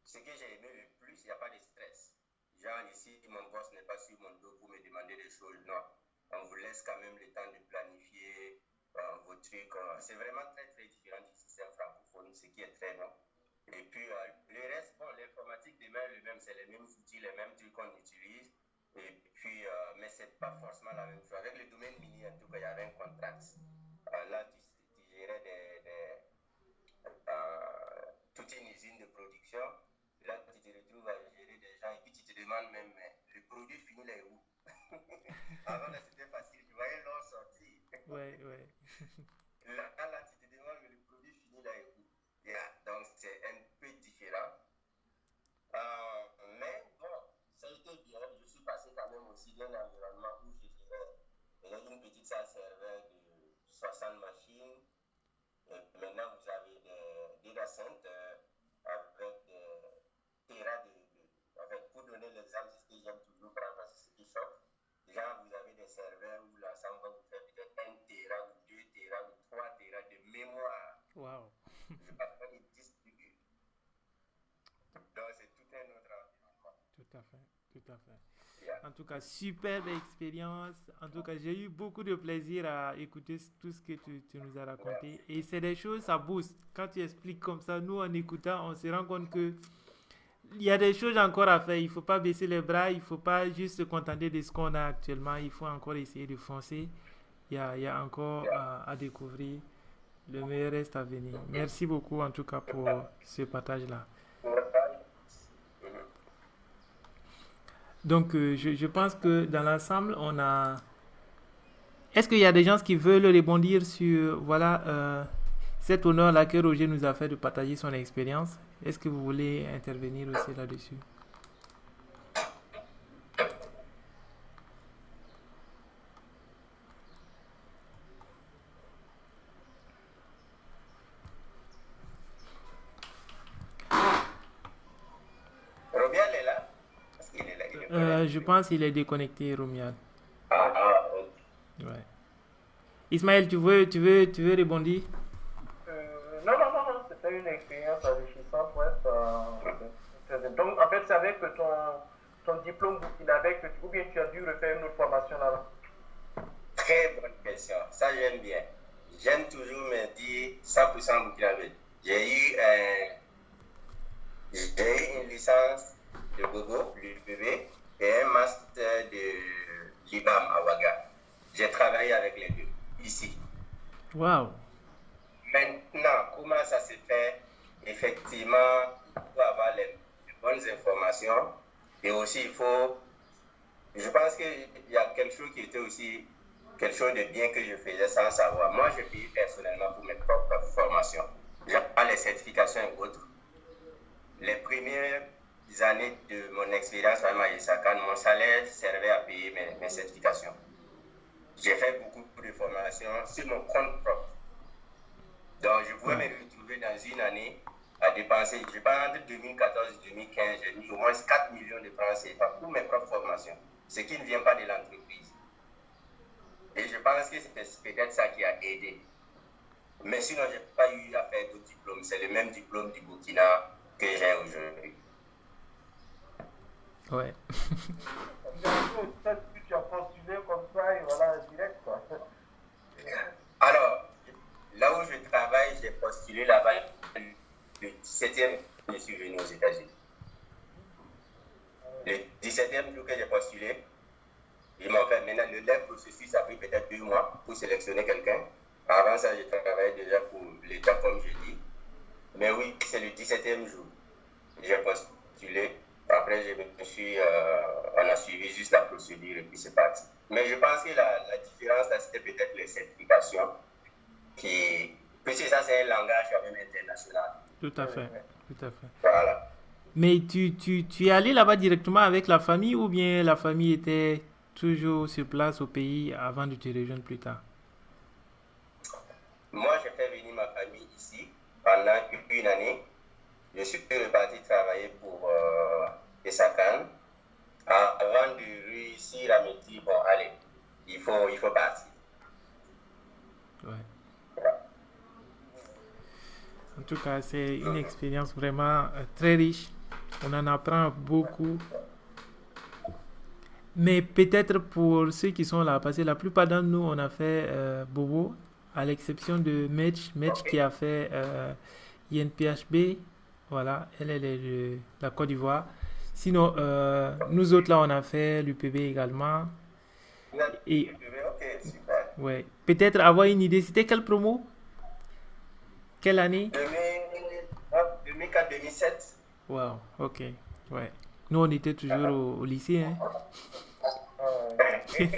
ce que j'ai aimé le plus, il n'y a pas de stress. Genre ici, mon boss n'est pas sur mon dos pour me demander des choses. Non. On vous laisse quand même le temps de planifier vos trucs. C'est vraiment très très différent du système francophone, ce qui est très bon. Et puis le reste, bon, l'informatique demeure le même, c'est les mêmes outils, les mêmes trucs qu'on utilise. Et puis, mais c'est pas forcément la même chose. Avec le domaine minier, en tout cas, il y avait un contrat. Là, tu gérais toute une usine de production. Là, tu te retrouves à gérer des gens et puis tu te demandes même, mais le produit fini là est où? Avant, là, c'était facile. Tu voyais l'or sortir. Ouais. Là, tu te demandes, mais le produit fini là est où? Donc, c'est un peu différent. Mais bon, ça a été bien. Je suis passé quand même aussi dans l'environnement où je gérais une petite salle serveur de 60 machines. Et maintenant, vous avez des data centers avec des terras pour donner l'exemple, c'est ce que j'aime toujours prendre parce que c'est ce qui choque. Genre, vous avez des serveurs où l'ensemble va vous faire peut-être 1 téra ou 2 téra ou 3 téra de mémoire. Wow. Je parle pas de distribuer. Donc, c'est tout un autre environnement. Tout à fait. Yeah. En tout cas, superbe expérience. En tout cas, j'ai eu beaucoup de plaisir à écouter tout ce que tu nous as raconté. Et c'est des choses, ça booste. Quand tu expliques comme ça, nous, en écoutant, on se rend compte que il y a des choses encore à faire. Il ne faut pas baisser les bras. Il ne faut pas juste se contenter de ce qu'on a actuellement. Il faut encore essayer de foncer. Il y a encore à découvrir. Le meilleur reste à venir. Merci beaucoup en tout cas pour ce partage-là. Donc, je pense que dans l'ensemble, on a... Est-ce qu'il y a des gens qui veulent rebondir sur voilà, cet honneur-là que Roger nous a fait de partager son expérience? Est-ce que vous voulez intervenir aussi là-dessus? Robial est là? Est-ce qu'il est là? Il est connecté. Je pense qu'il est déconnecté, Romial. Ok. Ouais. Ismaël, tu veux rebondir? Non, c'était une expérience enrichissante, ouais. Donc, en fait, c'est avec ton diplôme burkinabé ou bien tu as dû refaire une autre formation là-bas? Très bonne question. Ça, j'aime bien. J'aime toujours me dire 100% burkinabé. J'ai eu une licence de Bobo, l'UPB, et un master de l'IBAM à Ouaga. J'ai travaillé avec les deux, ici. Waouh! Maintenant, comment ça se fait? Effectivement, il faut avoir les bonnes informations et aussi je pense qu'il y a quelque chose qui était aussi quelque chose de bien que je faisais sans savoir. Moi, je paye personnellement pour mes propres formations. J'ai pas les certifications et autres. Les premières années de mon expérience à Maïsakan, mon salaire servait à payer mes certifications. J'ai fait beaucoup de formations sur mon compte propre. Donc, je pouvais me retrouver dans une année à dépenser, je pense entre 2014 et 2015, j'ai mis au moins 4 millions de francs CFA pour mes propres formations, ce qui ne vient pas de l'entreprise. Et je pense que c'est peut-être ça qui a aidé. Mais sinon, je n'ai pas eu à faire d'autres diplômes. C'est le même diplôme du Burkina que j'ai aujourd'hui. Ouais. Tu as postulé comme ça et voilà, direct quoi. Alors, là où je travaille, j'ai postulé là-bas le 17e, je suis venu aux États-Unis. Le 17e jour que j'ai postulé, ils m'ont fait maintenant le processus a pris peut-être 2 mois pour sélectionner quelqu'un. Avant ça, je travaillais déjà pour l'État, comme je dis. Mais oui, c'est le 17e jour. J'ai postulé. Après, on a suivi juste la procédure et puis c'est parti. Mais je pense que la différence, là, c'était peut-être les certifications. Puisque ça, c'est un langage quand même international. Tout à fait. Tout à fait. Voilà. Mais tu es allé là-bas directement avec la famille ou bien la famille était toujours sur place au pays avant de te rejoindre plus tard? Moi, j'ai fait venir ma famille ici pendant une année. Je suis reparti travailler pour Essakan avant de réussir à me dire, bon, allez, il faut partir. Ouais. En tout cas, c'est une expérience vraiment très riche. On en apprend beaucoup. Mais peut-être pour ceux qui sont là, parce que la plupart d'entre nous, on a fait Bobo, à l'exception de Medj qui a fait INPHB. Voilà, elle est de la Côte d'Ivoire. Sinon, nous autres là, on a fait l'UPB également. Et, Ok, super. ouais. Peut-être avoir une idée, c'était quelle promo? Quelle année? 2004-2007. Wow, ok. Ouais. Nous, on était toujours au lycée. Hein? 2004-2007.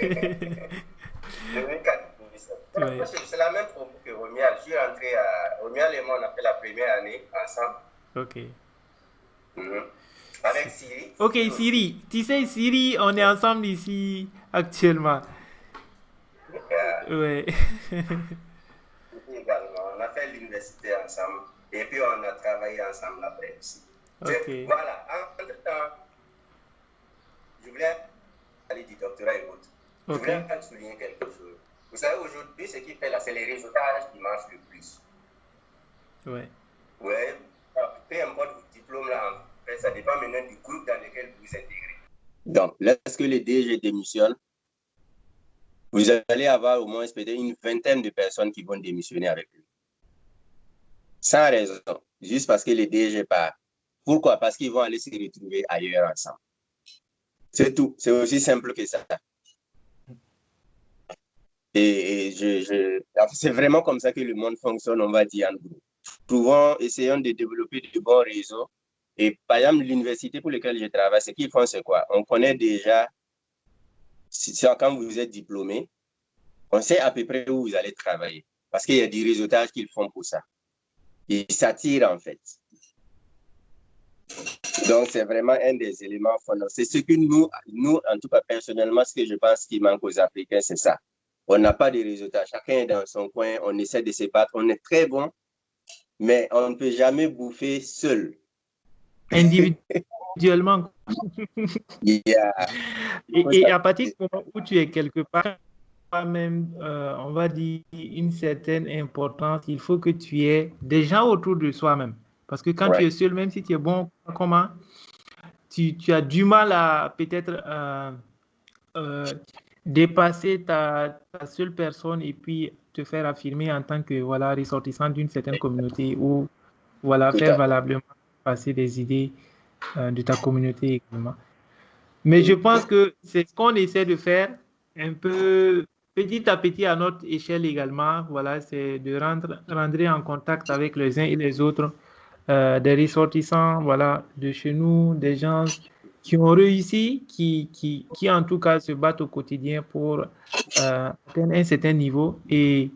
Ouais. C'est la même promo que Romial. Je suis rentré à Romial et moi, on a fait la première année ensemble. Ok. Avec Siri. Ok, Siri. Tu sais, Siri, on est ensemble ici actuellement. Ouais. Également. On a fait l'université ensemble. Et puis, on a travaillé ensemble après aussi. Ok. Voilà. Entre-temps, je voulais aller du doctorat et autres. Je Ok. voulais souligner quelque chose. Vous savez, aujourd'hui, ce qui fait là, c'est les réseautages qui marchent le plus. Ouais. Ouais. Peu importe votre diplôme là, en fait, ça dépend maintenant du groupe dans lequel vous vous intégrez. Donc, lorsque les DG démissionnent, vous allez avoir au moins peut-être une vingtaine de personnes qui vont démissionner avec lui. Sans raison. Juste parce que les DG part. Pourquoi? Parce qu'ils vont aller se retrouver ailleurs ensemble. C'est tout. C'est aussi simple que ça. Et c'est vraiment comme ça que le monde fonctionne, on va dire en gros. Souvent, essayons de développer de bons réseaux. Et par exemple, l'université pour laquelle je travaille, ce qu'ils font, c'est quoi? On connaît déjà, quand vous êtes diplômé, on sait à peu près où vous allez travailler. Parce qu'il y a des réseautages qu'ils font pour ça. Ils s'attirent, en fait. Donc, c'est vraiment un des éléments fondamentaux. C'est ce que nous, en tout cas, personnellement, ce que je pense qui manque aux Africains, c'est ça. On n'a pas de résultats. Chacun est dans son coin. On essaie de se battre. On est très bon, mais on ne peut jamais bouffer seul. Individuellement. Yeah. Et à partir du moment où tu es quelque part, même, on va dire, une certaine importance, il faut que tu aies des gens autour de soi-même. Parce que quand tu es seul, même si tu es bon, comment, tu as du mal à peut-être dépasser ta seule personne et puis te faire affirmer en tant que ressortissant d'une certaine communauté ou faire valablement passer des idées de ta communauté également. Mais je pense que c'est ce qu'on essaie de faire un peu petit à petit à notre échelle également. C'est de rentrer en contact avec les uns et les autres, des ressortissants de chez nous, des gens qui ont réussi, qui en tout cas se battent au quotidien pour atteindre un certain niveau et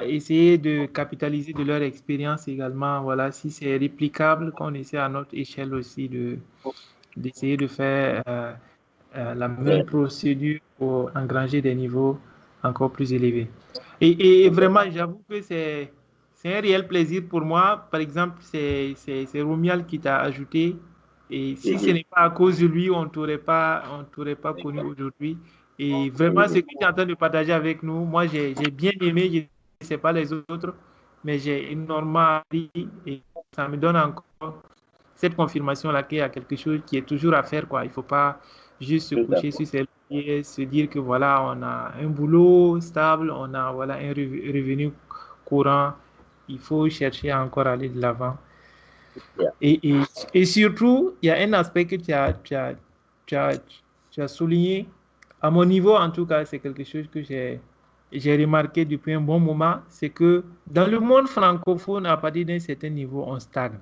essayer de capitaliser de leur expérience également. Si c'est réplicable, qu'on essaie à notre échelle aussi d'essayer de faire la même procédure pour engranger des niveaux encore plus élevés. Et vraiment, j'avoue que c'est un réel plaisir pour moi. Par exemple, c'est Romuald qui t'a ajouté. Et si ce n'est pas à cause de lui, on ne t'aurait pas connu aujourd'hui. Et vraiment, ce que tu es en train de partager avec nous, moi, j'ai bien aimé. Je ne sais pas les autres, mais j'ai énormément appris et ça me donne encore cette confirmation-là qu'il y a quelque chose qui est toujours à faire, quoi. Il ne faut pas juste se coucher sur ses pieds, se dire que on a un boulot stable, on a un revenu courant. Il faut chercher à encore aller de l'avant. Et surtout, il y a un aspect que tu as souligné. À mon niveau, en tout cas, c'est quelque chose que j'ai remarqué depuis un bon moment, c'est que dans le monde francophone, à partir d'un certain niveau, on stagne.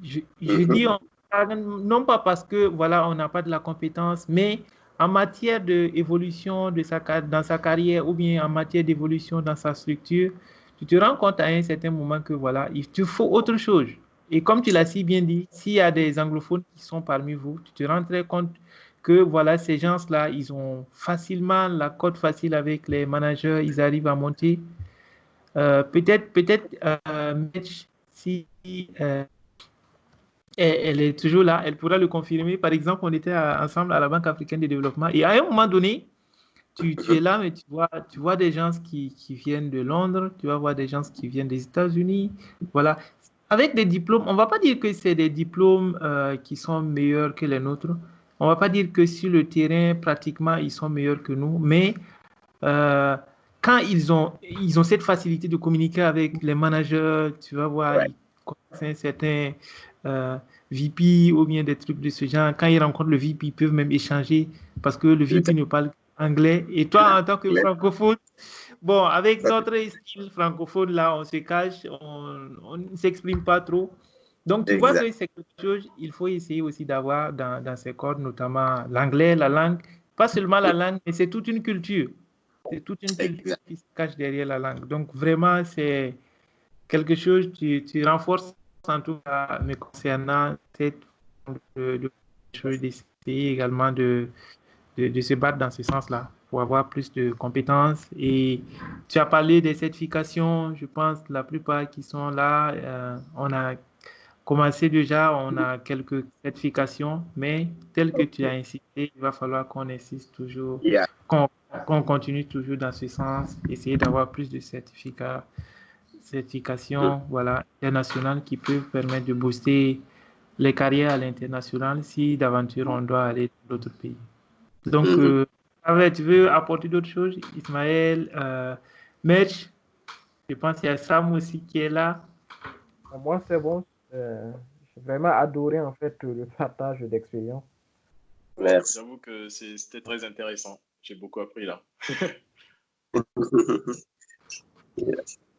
Je dis on stagne, non pas parce que on n'a pas de la compétence, mais en matière d'évolution dans sa carrière ou bien en matière d'évolution dans sa structure, tu te rends compte à un certain moment que il te faut autre chose. Et comme tu l'as si bien dit, s'il y a des anglophones qui sont parmi vous, tu te rends très compte que ces gens-là, ils ont facilement la cote facile avec les managers, ils arrivent à monter. Peut-être, si elle est toujours là, elle pourra le confirmer. Par exemple, on était ensemble à la Banque africaine de développement et à un moment donné, tu es là, mais tu vois des gens qui viennent de Londres, tu vas voir des gens qui viennent des États-Unis, avec des diplômes. On ne va pas dire que c'est des diplômes qui sont meilleurs que les nôtres. On ne va pas dire que sur le terrain, pratiquement, ils sont meilleurs que nous, mais quand ils ont cette facilité de communiquer avec les managers, tu vas voir, ils connaissent un certain VP ou bien des trucs de ce genre. Quand ils rencontrent le VP, ils peuvent même échanger parce que le VP ne parle anglais. Et toi, en tant que francophone, bon, avec notre style francophone, là, on se cache, on ne s'exprime pas trop. Donc, tu vois que c'est quelque chose, il faut essayer aussi d'avoir dans ces cordes, notamment l'anglais, la langue. Pas seulement la langue, mais c'est toute une culture. C'est toute une culture qui se cache derrière la langue. Donc, vraiment, c'est quelque chose, tu renforces en tout cas, me concernant, cette chose d'essayer également de se battre dans ce sens-là pour avoir plus de compétences. Et tu as parlé des certifications, je pense la plupart qui sont là, on a commencé déjà, on a quelques certifications, mais tel que tu as insisté, il va falloir qu'on insiste toujours, qu'on continue toujours dans ce sens, essayer d'avoir plus de certifications internationales qui peuvent permettre de booster les carrières à l'international si d'aventure on doit aller dans d'autres pays. Donc, tu veux apporter d'autres choses, Ismaël, Merch, je pense qu'il y a Sam aussi qui est là. Moi, c'est bon. Je vraiment adoré en fait le partage d'expérience. Merci. J'avoue que c'était très intéressant. J'ai beaucoup appris là.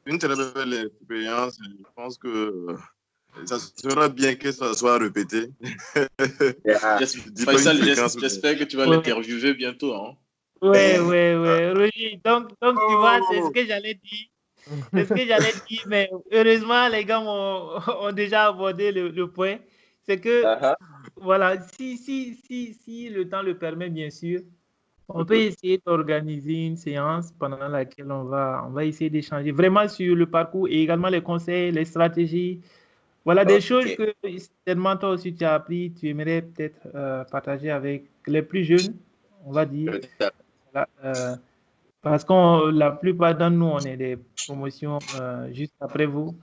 Une très belle expérience. Je pense que ça sera bien que ça soit répété. Yeah. Faisal, j'espère que tu vas l'interviewer bientôt. Hein. Ouais. Roger, donc, tu vois, c'est ce que j'allais dire. C'est ce que j'allais dire, mais heureusement, les gars ont déjà abordé le point. C'est que, voilà, si le temps le permet, bien sûr, on peut essayer d'organiser une séance pendant laquelle on va essayer d'échanger vraiment sur le parcours et également les conseils, les stratégies. Voilà des choses que certainement toi aussi tu as appris, tu aimerais peut-être partager avec les plus jeunes, on va dire. Voilà, parce que la plupart d'entre nous, on est des promotions juste après vous.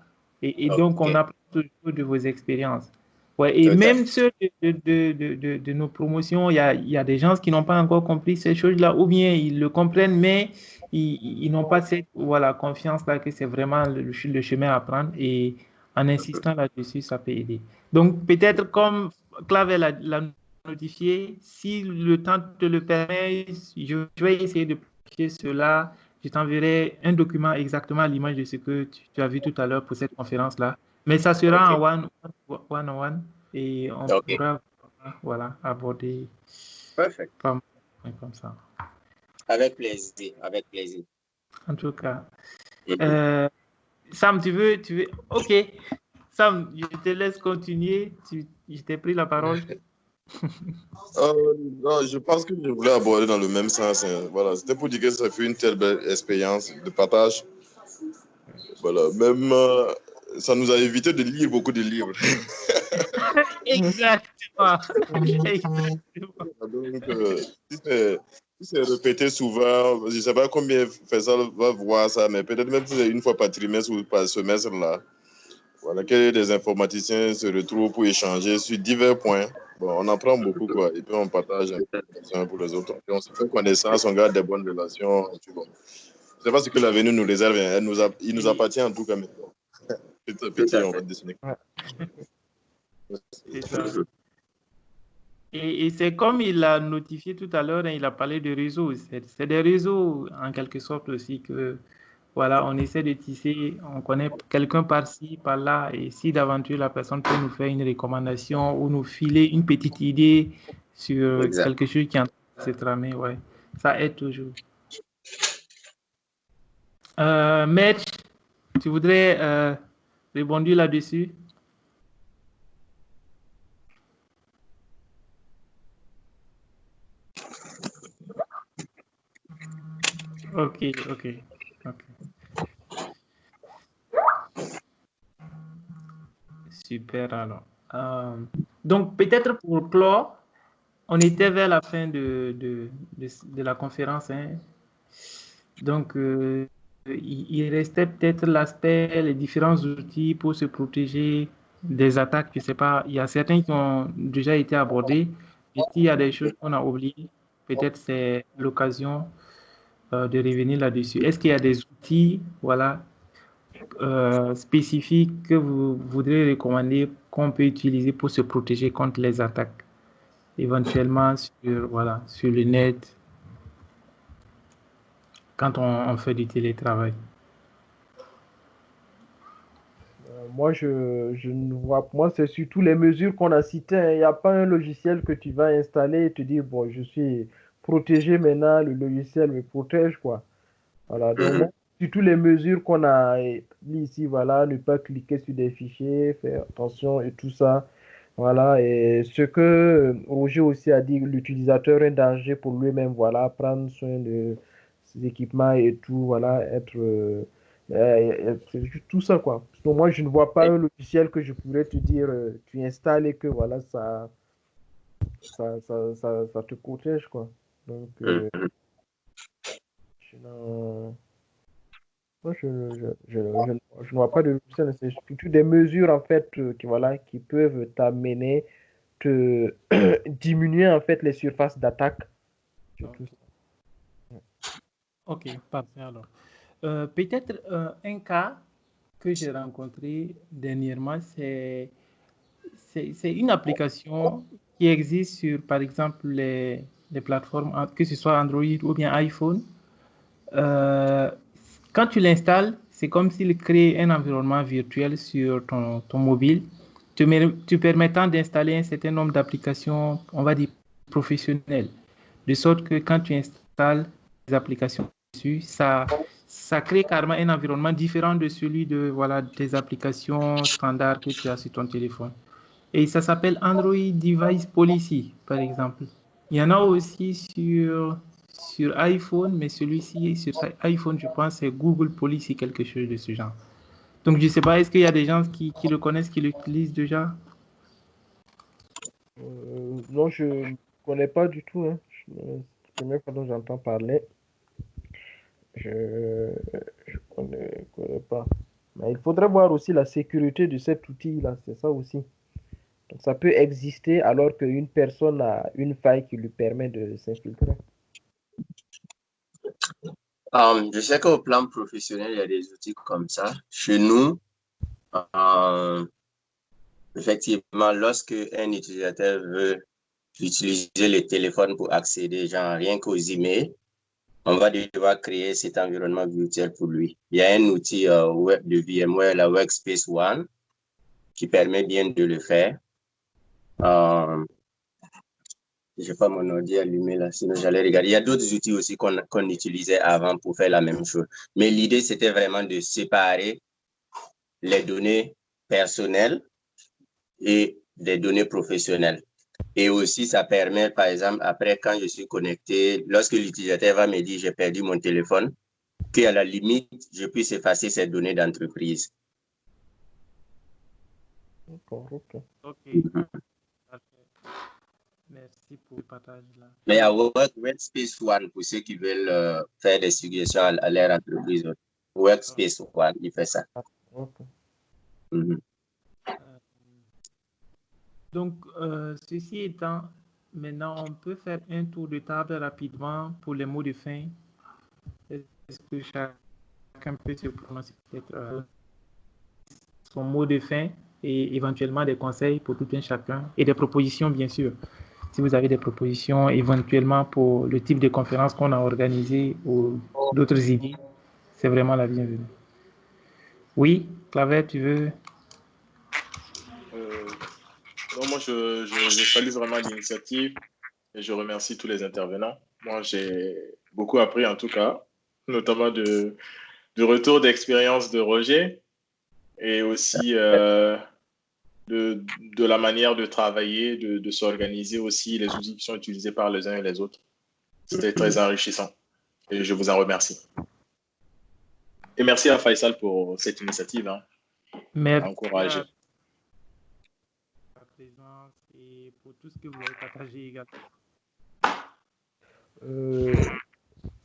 Et donc, on apprend toujours de vos expériences. Ouais, et même ceux de nos promotions, il y a des gens qui n'ont pas encore compris ces choses-là, ou bien ils le comprennent, mais ils n'ont pas cette confiance-là que c'est vraiment le chemin à prendre. Et en insistant là-dessus, ça peut aider. Donc, peut-être comme Clavel l'a notifié, si le temps te le permet, je vais essayer de cela. Je t'enverrai un document exactement à l'image de ce que tu as vu tout à l'heure pour cette conférence-là. Mais ça sera en one-on-one et on pourra aborder comme ça. Avec plaisir, avec plaisir. En tout cas. Sam, tu veux... Ok. Sam, je te laisse continuer. Je t'ai pris la parole. Non, je pense que je voulais aborder dans le même sens. Voilà, c'était pour dire que ça fait une telle belle expérience de partage. Voilà, même ça nous a évité de lire beaucoup de livres. Exactement. Donc, si c'est répété souvent, je ne sais pas combien Faisal va voir ça, mais peut-être même si c'est une fois par trimestre ou par semestre là. Voilà, que des informaticiens se retrouvent pour échanger sur divers points. Bon, on apprend beaucoup, quoi. Et puis, on partage les uns pour les autres. Et on se fait connaissance, on garde des bonnes relations. Tu vois. Je ne sais pas ce que l'avenir nous réserve. Il nous appartient en tout cas. Mais petit à petit, on va dessiner. C'est ça. Et c'est comme il a notifié tout à l'heure, il a parlé de réseaux. C'est des réseaux, en quelque sorte aussi, que voilà, on essaie de tisser, on connaît quelqu'un par-ci, par-là, et si d'aventure la personne peut nous faire une recommandation ou nous filer une petite idée sur quelque chose qui est en train de se tramer, ouais, ça aide toujours. Mitch, tu voudrais rebondir là-dessus? Ok. Super alors. Donc peut-être pour clore, on était vers la fin de la conférence. Hein. Donc il restait peut-être l'aspect, les différents outils pour se protéger des attaques. Je ne sais pas, il y a certains qui ont déjà été abordés. Et s'il y a des choses qu'on a oubliées, peut-être c'est l'occasion de revenir là-dessus. Est-ce qu'il y a des outils, voilà, spécifiques que vous voudrez recommander qu'on peut utiliser pour se protéger contre les attaques, éventuellement sur le net, quand on fait du télétravail? Moi, je ne vois. Moi, c'est surtout les mesures qu'on a citées. Hein. Il n'y a pas un logiciel que tu vas installer et te dire, bon, je suis protégé maintenant, le logiciel me protège, quoi. Voilà. Donc, moi, surtout les mesures qu'on a mis ici, voilà, ne pas cliquer sur des fichiers, faire attention et tout ça. Voilà. Et ce que Roger aussi a dit, l'utilisateur est un danger pour lui-même, voilà, prendre soin de ses équipements et tout, voilà, être. C'est juste tout ça, quoi. Donc, moi, je ne vois pas un logiciel que je pourrais te dire, tu installes et que voilà, ça te protège, quoi. Donc, moi, je ne vois pas de logiciel. C'est surtout des mesures, en fait, qui peuvent t'amener, te diminuer, en fait, les surfaces d'attaque. Ok, parfait alors. Peut-être un cas que j'ai rencontré dernièrement, c'est c'est une application qui existe sur, par exemple, les plateformes, que ce soit Android ou bien iPhone. Euh, Quand tu l'installes, c'est comme s'il crée un environnement virtuel sur ton mobile, te permettant d'installer un certain nombre d'applications, on va dire, professionnelles. De sorte que quand tu installes des applications dessus, ça crée carrément un environnement différent de celui de, voilà, des applications standards que tu as sur ton téléphone. Et ça s'appelle Android Device Policy, par exemple. Il y en a aussi sur iPhone, mais celui-ci, sur iPhone, je pense, c'est Google Policy, quelque chose de ce genre. Donc, je ne sais pas, est-ce qu'il y a des gens qui le connaissent, qui l'utilisent déjà? Non, je ne connais pas du tout. Hein. C'est la première fois dont j'entends parler. Je ne connais pas. Mais il faudrait voir aussi la sécurité de cet outil-là. C'est ça aussi. Donc, ça peut exister alors qu'une personne a une faille qui lui permet de s'infiltrer. Je sais qu'au plan professionnel, il y a des outils comme ça. Chez nous, effectivement, lorsque un utilisateur veut utiliser le téléphone pour accéder, genre rien qu'aux emails, on va devoir créer cet environnement virtuel pour lui. Il y a un outil web de VMware, la Workspace ONE, qui permet bien de le faire. Je n'ai pas mon ordi allumé là, sinon j'allais regarder. Il y a d'autres outils aussi qu'on utilisait avant pour faire la même chose. Mais l'idée, c'était vraiment de séparer les données personnelles et des données professionnelles. Et aussi, ça permet, par exemple, après, quand je suis connecté, lorsque l'utilisateur va me dire j'ai perdu mon téléphone, qu'à la limite, je puisse effacer ces données d'entreprise. Ok. Merci pour le partage là. Mais à Workspace ONE, pour ceux qui veulent faire des suggestions à leur entreprise, Workspace ONE, il fait ça. Okay. Donc, ceci étant, maintenant, on peut faire un tour de table rapidement pour les mots de fin. Est-ce que chacun peut se prononcer peut-être son mot de fin et éventuellement des conseils pour tout un chacun et des propositions, bien sûr. Si vous avez des propositions éventuellement pour le type de conférence qu'on a organisé ou d'autres idées, c'est vraiment la bienvenue. Oui, Claver, tu veux? Non, moi, je salue vraiment l'initiative et je remercie tous les intervenants. Moi, j'ai beaucoup appris en tout cas, notamment du retour d'expérience de Roger et aussi de la manière de travailler, de s'organiser aussi, les outils qui sont utilisés par les uns et les autres. C'était très enrichissant et je vous en remercie. Et merci à Faisal pour cette initiative. Merci encourager. pour la présence et pour tout ce que vous avez partagé également.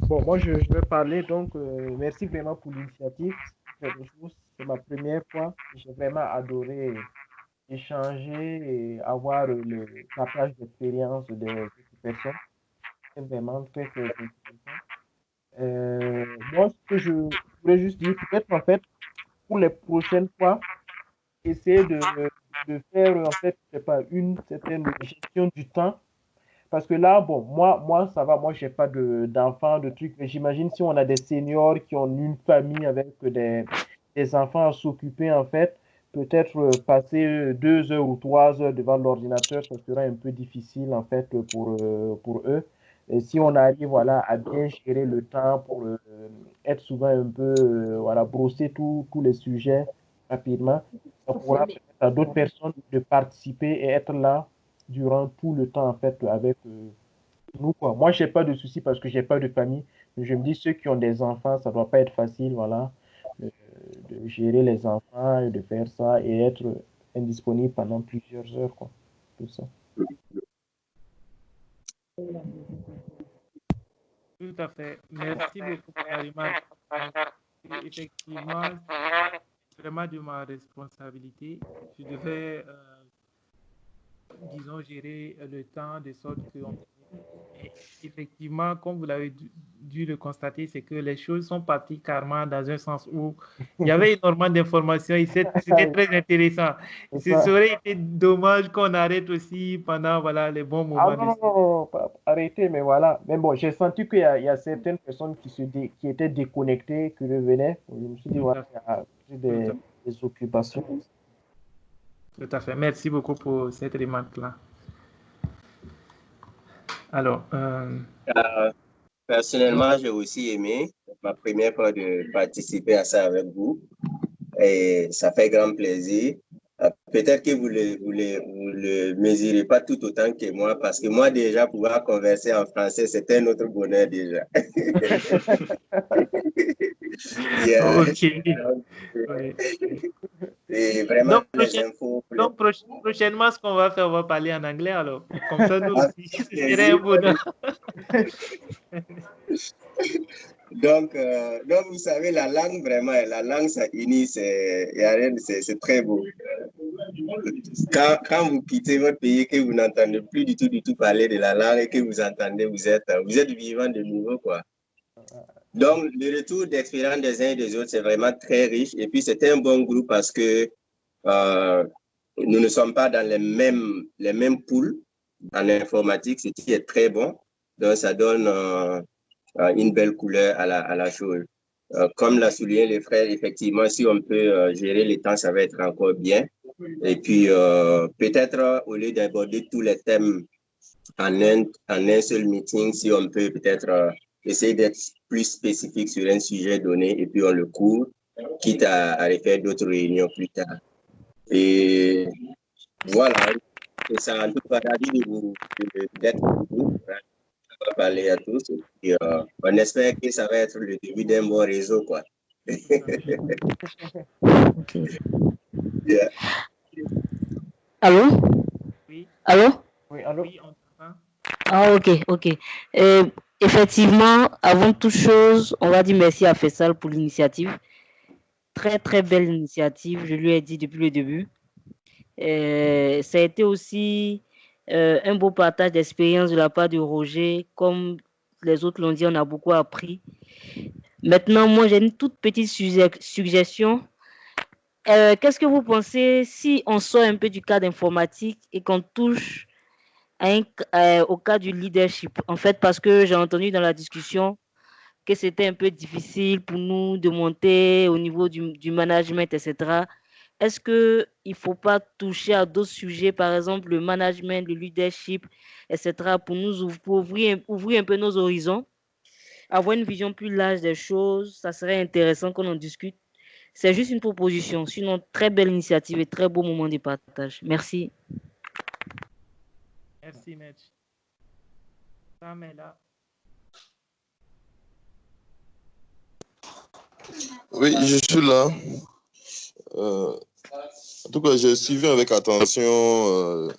Bon, moi, je vais parler. Donc, merci vraiment pour l'initiative. C'est ma première fois. J'ai vraiment adoré échanger et avoir le partage d'expérience de personnes. C'est vraiment très, très intéressant. Moi, ce que je voudrais juste dire, peut-être en fait, pour les prochaines fois, essayer de faire en fait, je sais pas, une certaine gestion du temps. Parce que là, bon, moi ça va, moi, j'ai pas d'enfants, de trucs, mais j'imagine si on a des seniors qui ont une famille avec des enfants à s'occuper, en fait, peut-être passer 2 heures ou 3 heures devant l'ordinateur, ça sera un peu difficile, en fait, pour eux. Et si on arrive, voilà, à bien gérer le temps pour être souvent un peu, voilà, brosser tous les sujets rapidement, ça pourra permettre à d'autres personnes de participer et être là durant tout le temps, en fait, avec nous, quoi. Moi, j'ai pas de soucis parce que j'ai pas de famille. Mais je me dis, ceux qui ont des enfants, ça doit pas être facile, voilà, euh, de gérer les enfants et de faire ça et être indisponible pendant plusieurs heures, quoi. Tout ça. Tout à fait. Merci beaucoup pour la remarque. Et effectivement, c'est vraiment de ma responsabilité. Je devais, disons, gérer le temps de sorte qu'on Effectivement, comme vous l'avez dû le constater, c'est que les choses sont parties carrément dans un sens où il y avait énormément d'informations et c'était très intéressant. C'est Ça ça. aurait été dommage qu'on arrête aussi pendant voilà, les bons Ah moments non, de non, non, non, arrêtez, mais voilà. Mais bon, j'ai senti il y a certaines personnes qui étaient déconnectées, qui revenaient. Je me suis dit, tout voilà, à fait. il y a Tout à fait. des occupations. Tout à fait. Merci beaucoup pour cette remarque-là. Alors, Personnellement, j'ai aussi aimé ma première fois de participer à ça avec vous et ça fait grand plaisir. Peut-être que vous le mesurez pas tout autant que moi parce que moi déjà pouvoir converser en français, c'était un autre bonheur déjà. Yeah. ok. Ouais. Et vraiment Donc, les infos. prochainement, ce qu'on va faire, on va parler en anglais alors. Comme ça, nous aussi, ce serait un Plaisir. bonheur. Donc, vous savez, la langue, vraiment, la langue, ça unit, c'est très beau. Quand vous quittez votre pays, que vous n'entendez plus du tout parler de la langue et que vous entendez, vous êtes vivant de nouveau, quoi. Donc, le retour d'expérience des uns et des autres, c'est vraiment très riche. Et puis, c'était un bon groupe parce que nous ne sommes pas dans les mêmes poules en informatique, ce qui est très bon. Donc, ça donne une belle couleur à la chose. Comme l'a souligné les frères, effectivement, si on peut gérer les temps, ça va être encore bien. Et puis, peut-être, au lieu d'aborder tous les thèmes en un seul meeting, si on peut peut-être essayer d'être plus spécifique sur un sujet donné et puis on le couvre, quitte à refaire d'autres réunions plus tard. Et voilà, c'est ça. En tout cas, ravi d'être au groupe. On va parler à tous. Et puis, on espère que ça va être le début d'un bon réseau, quoi. Yeah. Allô? Oui, Allô? Oui, alors, oui, on t'entend. Ah, ok. Effectivement, avant toute chose, on va dire merci à Faisal pour l'initiative. Très, très belle initiative, je lui ai dit depuis le début. Ça a été aussi un beau partage d'expérience de la part de Roger. Comme les autres l'ont dit, on a beaucoup appris. Maintenant, moi, j'ai une toute petite suggestion. Qu'est-ce que vous pensez si on sort un peu du cadre informatique et qu'on touche au cas du leadership? En fait, parce que j'ai entendu dans la discussion que c'était un peu difficile pour nous de monter au niveau du management, etc. Est-ce qu'il ne faut pas toucher à d'autres sujets, par exemple le management, le leadership, etc., pour ouvrir un peu nos horizons, avoir une vision plus large des choses? Ça serait intéressant qu'on en discute. C'est juste une proposition. Sinon, très belle initiative et très beau moment de partage. Merci. Merci, Mitch. Sam est là. Oui, je suis là. En tout cas, j'ai suivi avec attention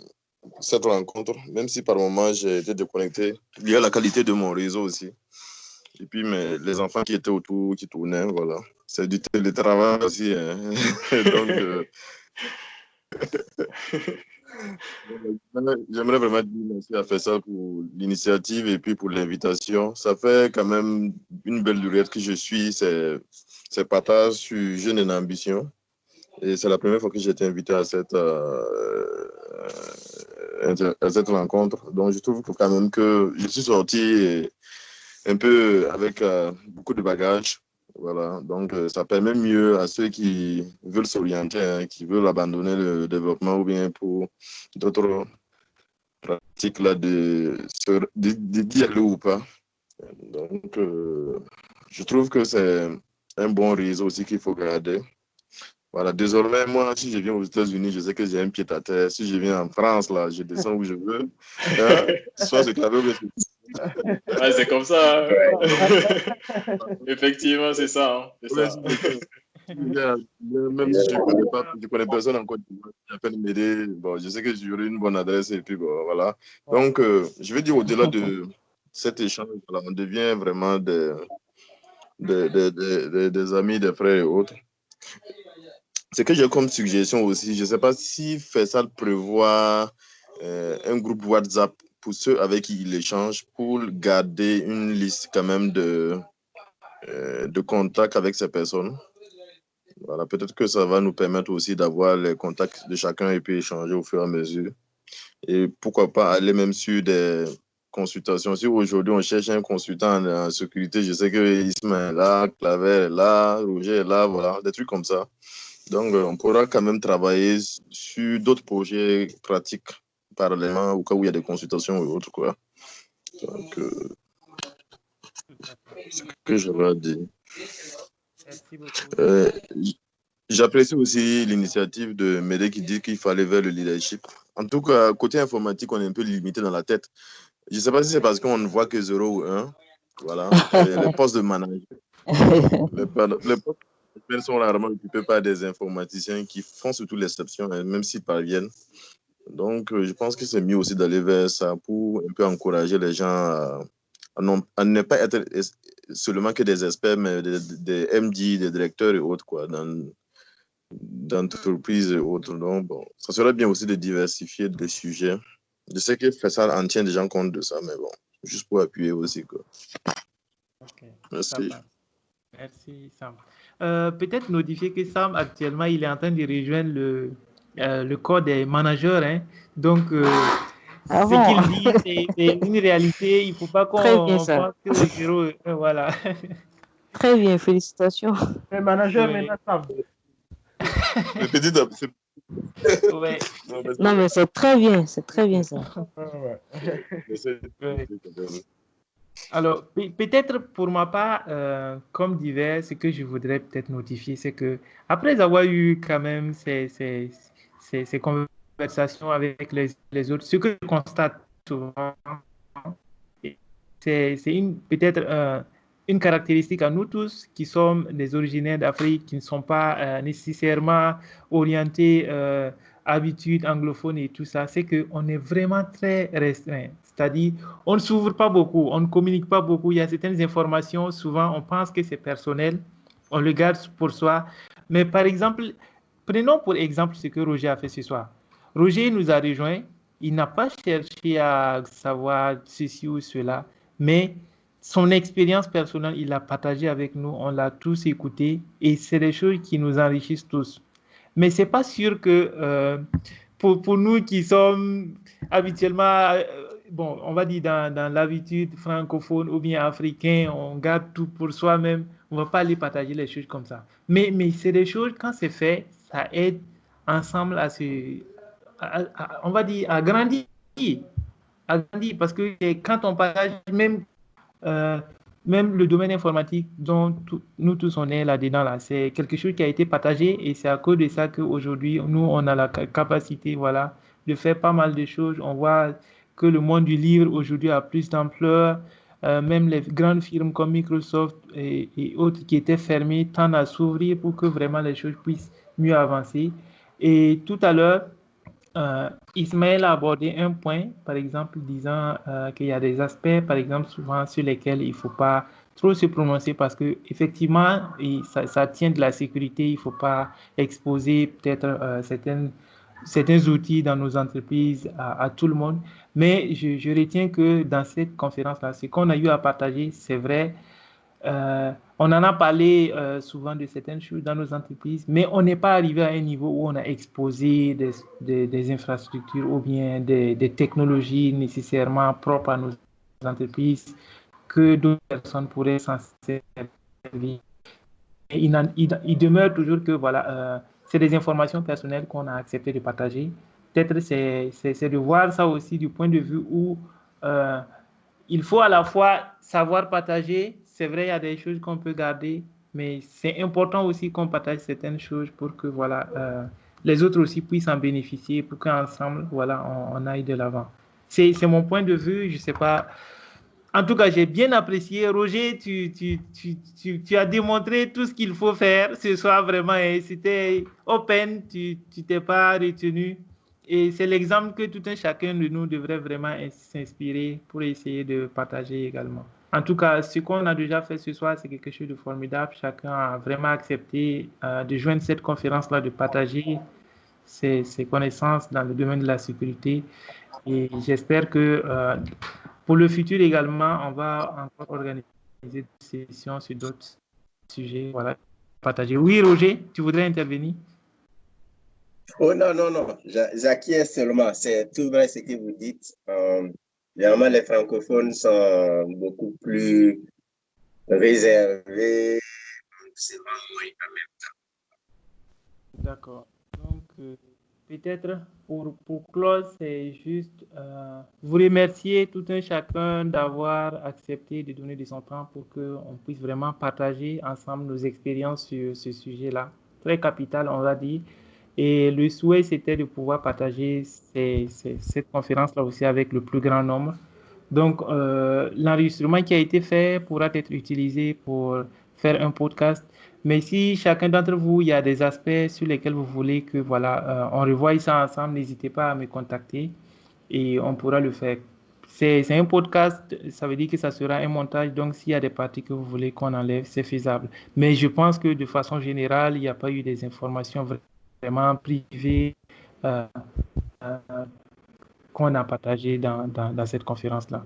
cette rencontre, même si par moment j'ai été déconnecté. Il y a la qualité de mon réseau aussi. Et puis les enfants qui étaient autour, qui tournaient, voilà. C'est du télétravail aussi. Hein. Donc, j'aimerais vraiment dire merci à Faisal pour l'initiative et puis pour l'invitation. Ça fait quand même une belle durée que je suis ces partages sur Jeunes et Ambition. Et c'est la première fois que j'ai été invité à cette rencontre. Donc, je trouve quand même que je suis sorti un peu avec beaucoup de bagages. Voilà. Donc, ça permet mieux à ceux qui veulent s'orienter, hein, qui veulent abandonner le développement ou bien pour d'autres pratiques là, d'y aller ou pas. Donc, je trouve que c'est un bon réseau aussi qu'il faut garder. Voilà, désormais, moi, si je viens aux États-Unis, je sais que j'ai un pied à terre. Si je viens en France, là, je descends où je veux. Hein? Soit c'est clavé, ouais, c'est comme ça. Effectivement, c'est ça. Hein. C'est ça. Même si je connais personne en Côte d'Ivoire, qui appelle m'aider. Bon, je sais que j'aurai une bonne adresse et puis bon, voilà. Donc, je veux dire, au-delà de cet échange, voilà, on devient vraiment des amis, des frères et autres. Ce que j'ai comme suggestion aussi, je ne sais pas si Faisal prévoit un groupe WhatsApp pour ceux avec qui il échange, pour garder une liste quand même de contacts avec ces personnes. Voilà, peut-être que ça va nous permettre aussi d'avoir les contacts de chacun et puis échanger au fur et à mesure. Et pourquoi pas aller même sur des consultations. Si aujourd'hui on cherche un consultant en sécurité, je sais que Ismaël est là, Claver est là, Roger est là, voilà, des trucs comme ça. Donc on pourra quand même travailler sur d'autres projets pratiques parallèlement au cas où il y a des consultations ou autres, quoi. Donc, c'est ce que je vais dire. Merci beaucoup. J'apprécie aussi l'initiative de Médé qui dit qu'il faut aller vers le leadership. En tout cas, côté informatique, on est un peu limité dans la tête. Je ne sais pas si c'est parce qu'on ne voit que 0 ou 1. Voilà. Les postes de manager. Les postes de manager sont rarement occupés par des informaticiens qui font surtout l'exception, même s'ils parviennent. Donc, je pense que c'est mieux aussi d'aller vers ça pour un peu encourager les gens à ne pas être seulement que des experts, mais des MD, des directeurs et autres, quoi, d'entreprises et autres. Donc, bon, ça serait bien aussi de diversifier les sujets. Je sais que Faisal en tient déjà compte de ça, mais bon, juste pour appuyer aussi, quoi. Ok, merci. Merci, Sam. Peut-être notifier que Sam, actuellement, il est en train de rejoindre le corps des managers. Hein. Donc, ce qu'il dit, c'est une réalité. Il ne faut pas qu'on pense que le 0, voilà. Très bien, félicitations. Le manager, maintenant, Sam. Le petit ouais. Non, mais c'est très bien ça. Alors, peut-être pour ma part, comme divers, ce que je voudrais peut-être notifier, c'est que après avoir eu quand même ces conversations avec les autres, ce que je constate souvent, c'est peut-être une caractéristique à nous tous qui sommes des originaires d'Afrique, qui ne sont pas nécessairement orientés habitudes anglophones et tout ça, c'est qu'on est vraiment très restreint. C'est-à-dire, on ne s'ouvre pas beaucoup, on ne communique pas beaucoup. Il y a certaines informations, souvent, on pense que c'est personnel, on le garde pour soi. Mais par exemple, prenons pour exemple ce que Roger a fait ce soir. Roger nous a rejoints, il n'a pas cherché à savoir ceci ou cela, mais son expérience personnelle, il l'a partagée avec nous, on l'a tous écouté et c'est des choses qui nous enrichissent tous. Mais ce n'est pas sûr que pour nous qui sommes habituellement, bon, on va dire dans l'habitude francophone ou bien africain, on garde tout pour soi-même, on ne va pas aller partager les choses comme ça. Mais c'est des choses, quand c'est fait, ça aide ensemble on va dire, à grandir. Parce que quand on partage même le domaine informatique dont nous tous on est là-dedans, là, c'est quelque chose qui a été partagé et c'est à cause de ça qu'aujourd'hui, nous, on a la capacité voilà, de faire pas mal de choses. On voit que le monde du livre aujourd'hui a plus d'ampleur. Même les grandes firmes comme Microsoft et autres qui étaient fermées tendent à s'ouvrir pour que vraiment les choses puissent mieux avancer. Et tout à l'heure, Ismaël a abordé un point, par exemple, disant qu'il y a des aspects, par exemple, souvent sur lesquels il ne faut pas trop se prononcer parce que effectivement, ça tient de la sécurité. Il ne faut pas exposer peut-être certains outils dans nos entreprises à tout le monde. Mais je retiens que dans cette conférence-là, ce qu'on a eu à partager, c'est vrai. On en a parlé souvent de certaines choses dans nos entreprises, mais on n'est pas arrivé à un niveau où on a exposé des infrastructures ou bien des technologies nécessairement propres à nos entreprises que d'autres personnes pourraient s'en servir. Et il demeure toujours que voilà, c'est des informations personnelles qu'on a accepté de partager. Peut-être c'est de voir ça aussi du point de vue où il faut à la fois savoir partager. C'est vrai, il y a des choses qu'on peut garder, mais c'est important aussi qu'on partage certaines choses pour que voilà, les autres aussi puissent en bénéficier, pour qu'ensemble, voilà, on aille de l'avant. C'est mon point de vue, je ne sais pas. En tout cas, j'ai bien apprécié. Roger, tu as démontré tout ce qu'il faut faire ce soir, vraiment. Et c'était open, tu t'es pas retenu. Et c'est l'exemple que tout un chacun de nous devrait vraiment s'inspirer pour essayer de partager également. En tout cas, ce qu'on a déjà fait ce soir, c'est quelque chose de formidable. Chacun a vraiment accepté de joindre cette conférence-là, de partager ses connaissances dans le domaine de la sécurité. Et j'espère que pour le futur également, on va encore organiser des sessions sur d'autres sujets. Voilà, partager. Oui, Roger, tu voudrais intervenir? Oh non, non, non, j'acquiesce seulement. C'est tout vrai ce que vous dites. Généralement, les francophones sont beaucoup plus réservés. C'est vraiment moins quand même. D'accord. Donc, peut-être pour close, c'est juste vous remercier tout un chacun d'avoir accepté de donner de son temps pour qu'on puisse vraiment partager ensemble nos expériences sur ce sujet-là. Très capital, on va dire. Et le souhait, c'était de pouvoir partager cette conférence-là aussi avec le plus grand nombre. Donc, l'enregistrement qui a été fait pourra être utilisé pour faire un podcast. Mais si chacun d'entre vous, il y a des aspects sur lesquels vous voulez que voilà, on revoie ça ensemble, n'hésitez pas à me contacter et on pourra le faire. C'est un podcast, ça veut dire que ça sera un montage, donc s'il y a des parties que vous voulez qu'on enlève, c'est faisable. Mais je pense que de façon générale, il n'y a pas eu des informations vraiment privées euh, euh, qu'on a partagées dans cette conférence-là.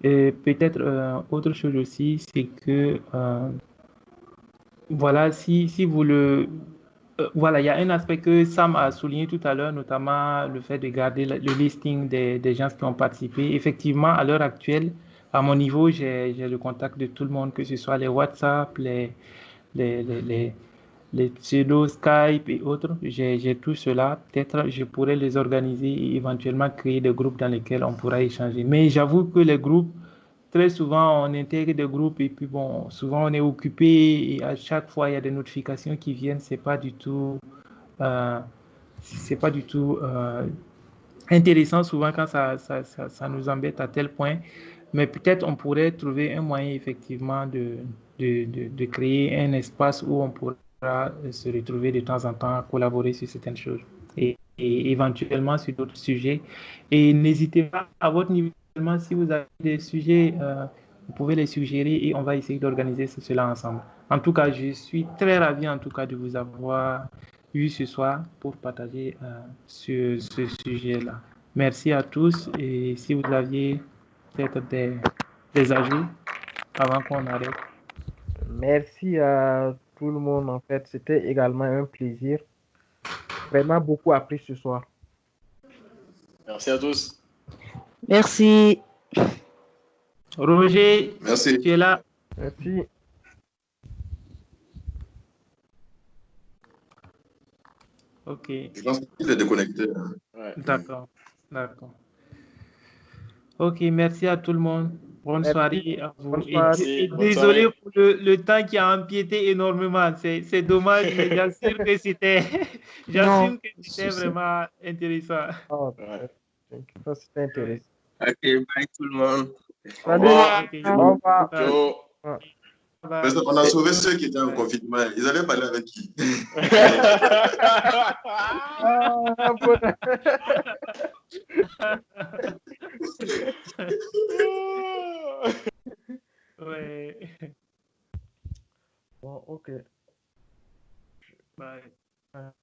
Et peut-être autre chose aussi, c'est que voilà, si vous le... voilà, il y a un aspect que Sam a souligné tout à l'heure, notamment le fait de garder le listing des gens qui ont participé. Effectivement, à l'heure actuelle, à mon niveau, j'ai le contact de tout le monde, que ce soit les WhatsApp, les, les, les, les pseudos Skype et autres. J'ai tout cela. Peut-être je pourrais les organiser et éventuellement créer des groupes dans lesquels on pourra échanger. Mais j'avoue que les groupes, très souvent, on intègre des groupes et puis bon, souvent on est occupé et à chaque fois il y a des notifications qui viennent. Euh, c'est pas du tout intéressant souvent quand ça nous embête à tel point. Mais peut-être on pourrait trouver un moyen effectivement de créer un espace où on pourra se retrouver de temps en temps, collaborer sur certaines choses et éventuellement sur d'autres sujets. Et n'hésitez pas à votre niveau, si vous avez des sujets, vous pouvez les suggérer et on va essayer d'organiser cela ensemble. En tout cas, je suis très ravi en tout cas de vous avoir eu ce soir pour partager sur ce sujet-là. Merci à tous et si vous aviez peut-être des ajouts avant qu'on arrête. Merci à tout le monde, en fait. C'était également un plaisir. Vraiment beaucoup appris ce soir. Merci à tous. Merci. Roger, Merci. tu es là? Merci. Ok, Je pense qu'il est déconnecté. Ouais. d'accord, d'accord. Ok, merci à tout le monde. Bonne Merci. soirée à vous. Bonne Et, soirée. et Bonne désolé soirée. pour le temps qui a empiété énormément. C'est dommage, mais j'assure que c'était Non, j'assume que pas de c'était souci. vraiment intéressant. Oh, Ouais. ça, c'était Ouais. intéressant. Ok, bye tout le monde. Au Salut. revoir. Ok, Au revoir. bye. Ciao. Bye. On a sauvé ceux qui étaient en confinement. Ils allaient parler avec qui? Ah, bon. Ouais. Bon, ok. Bye.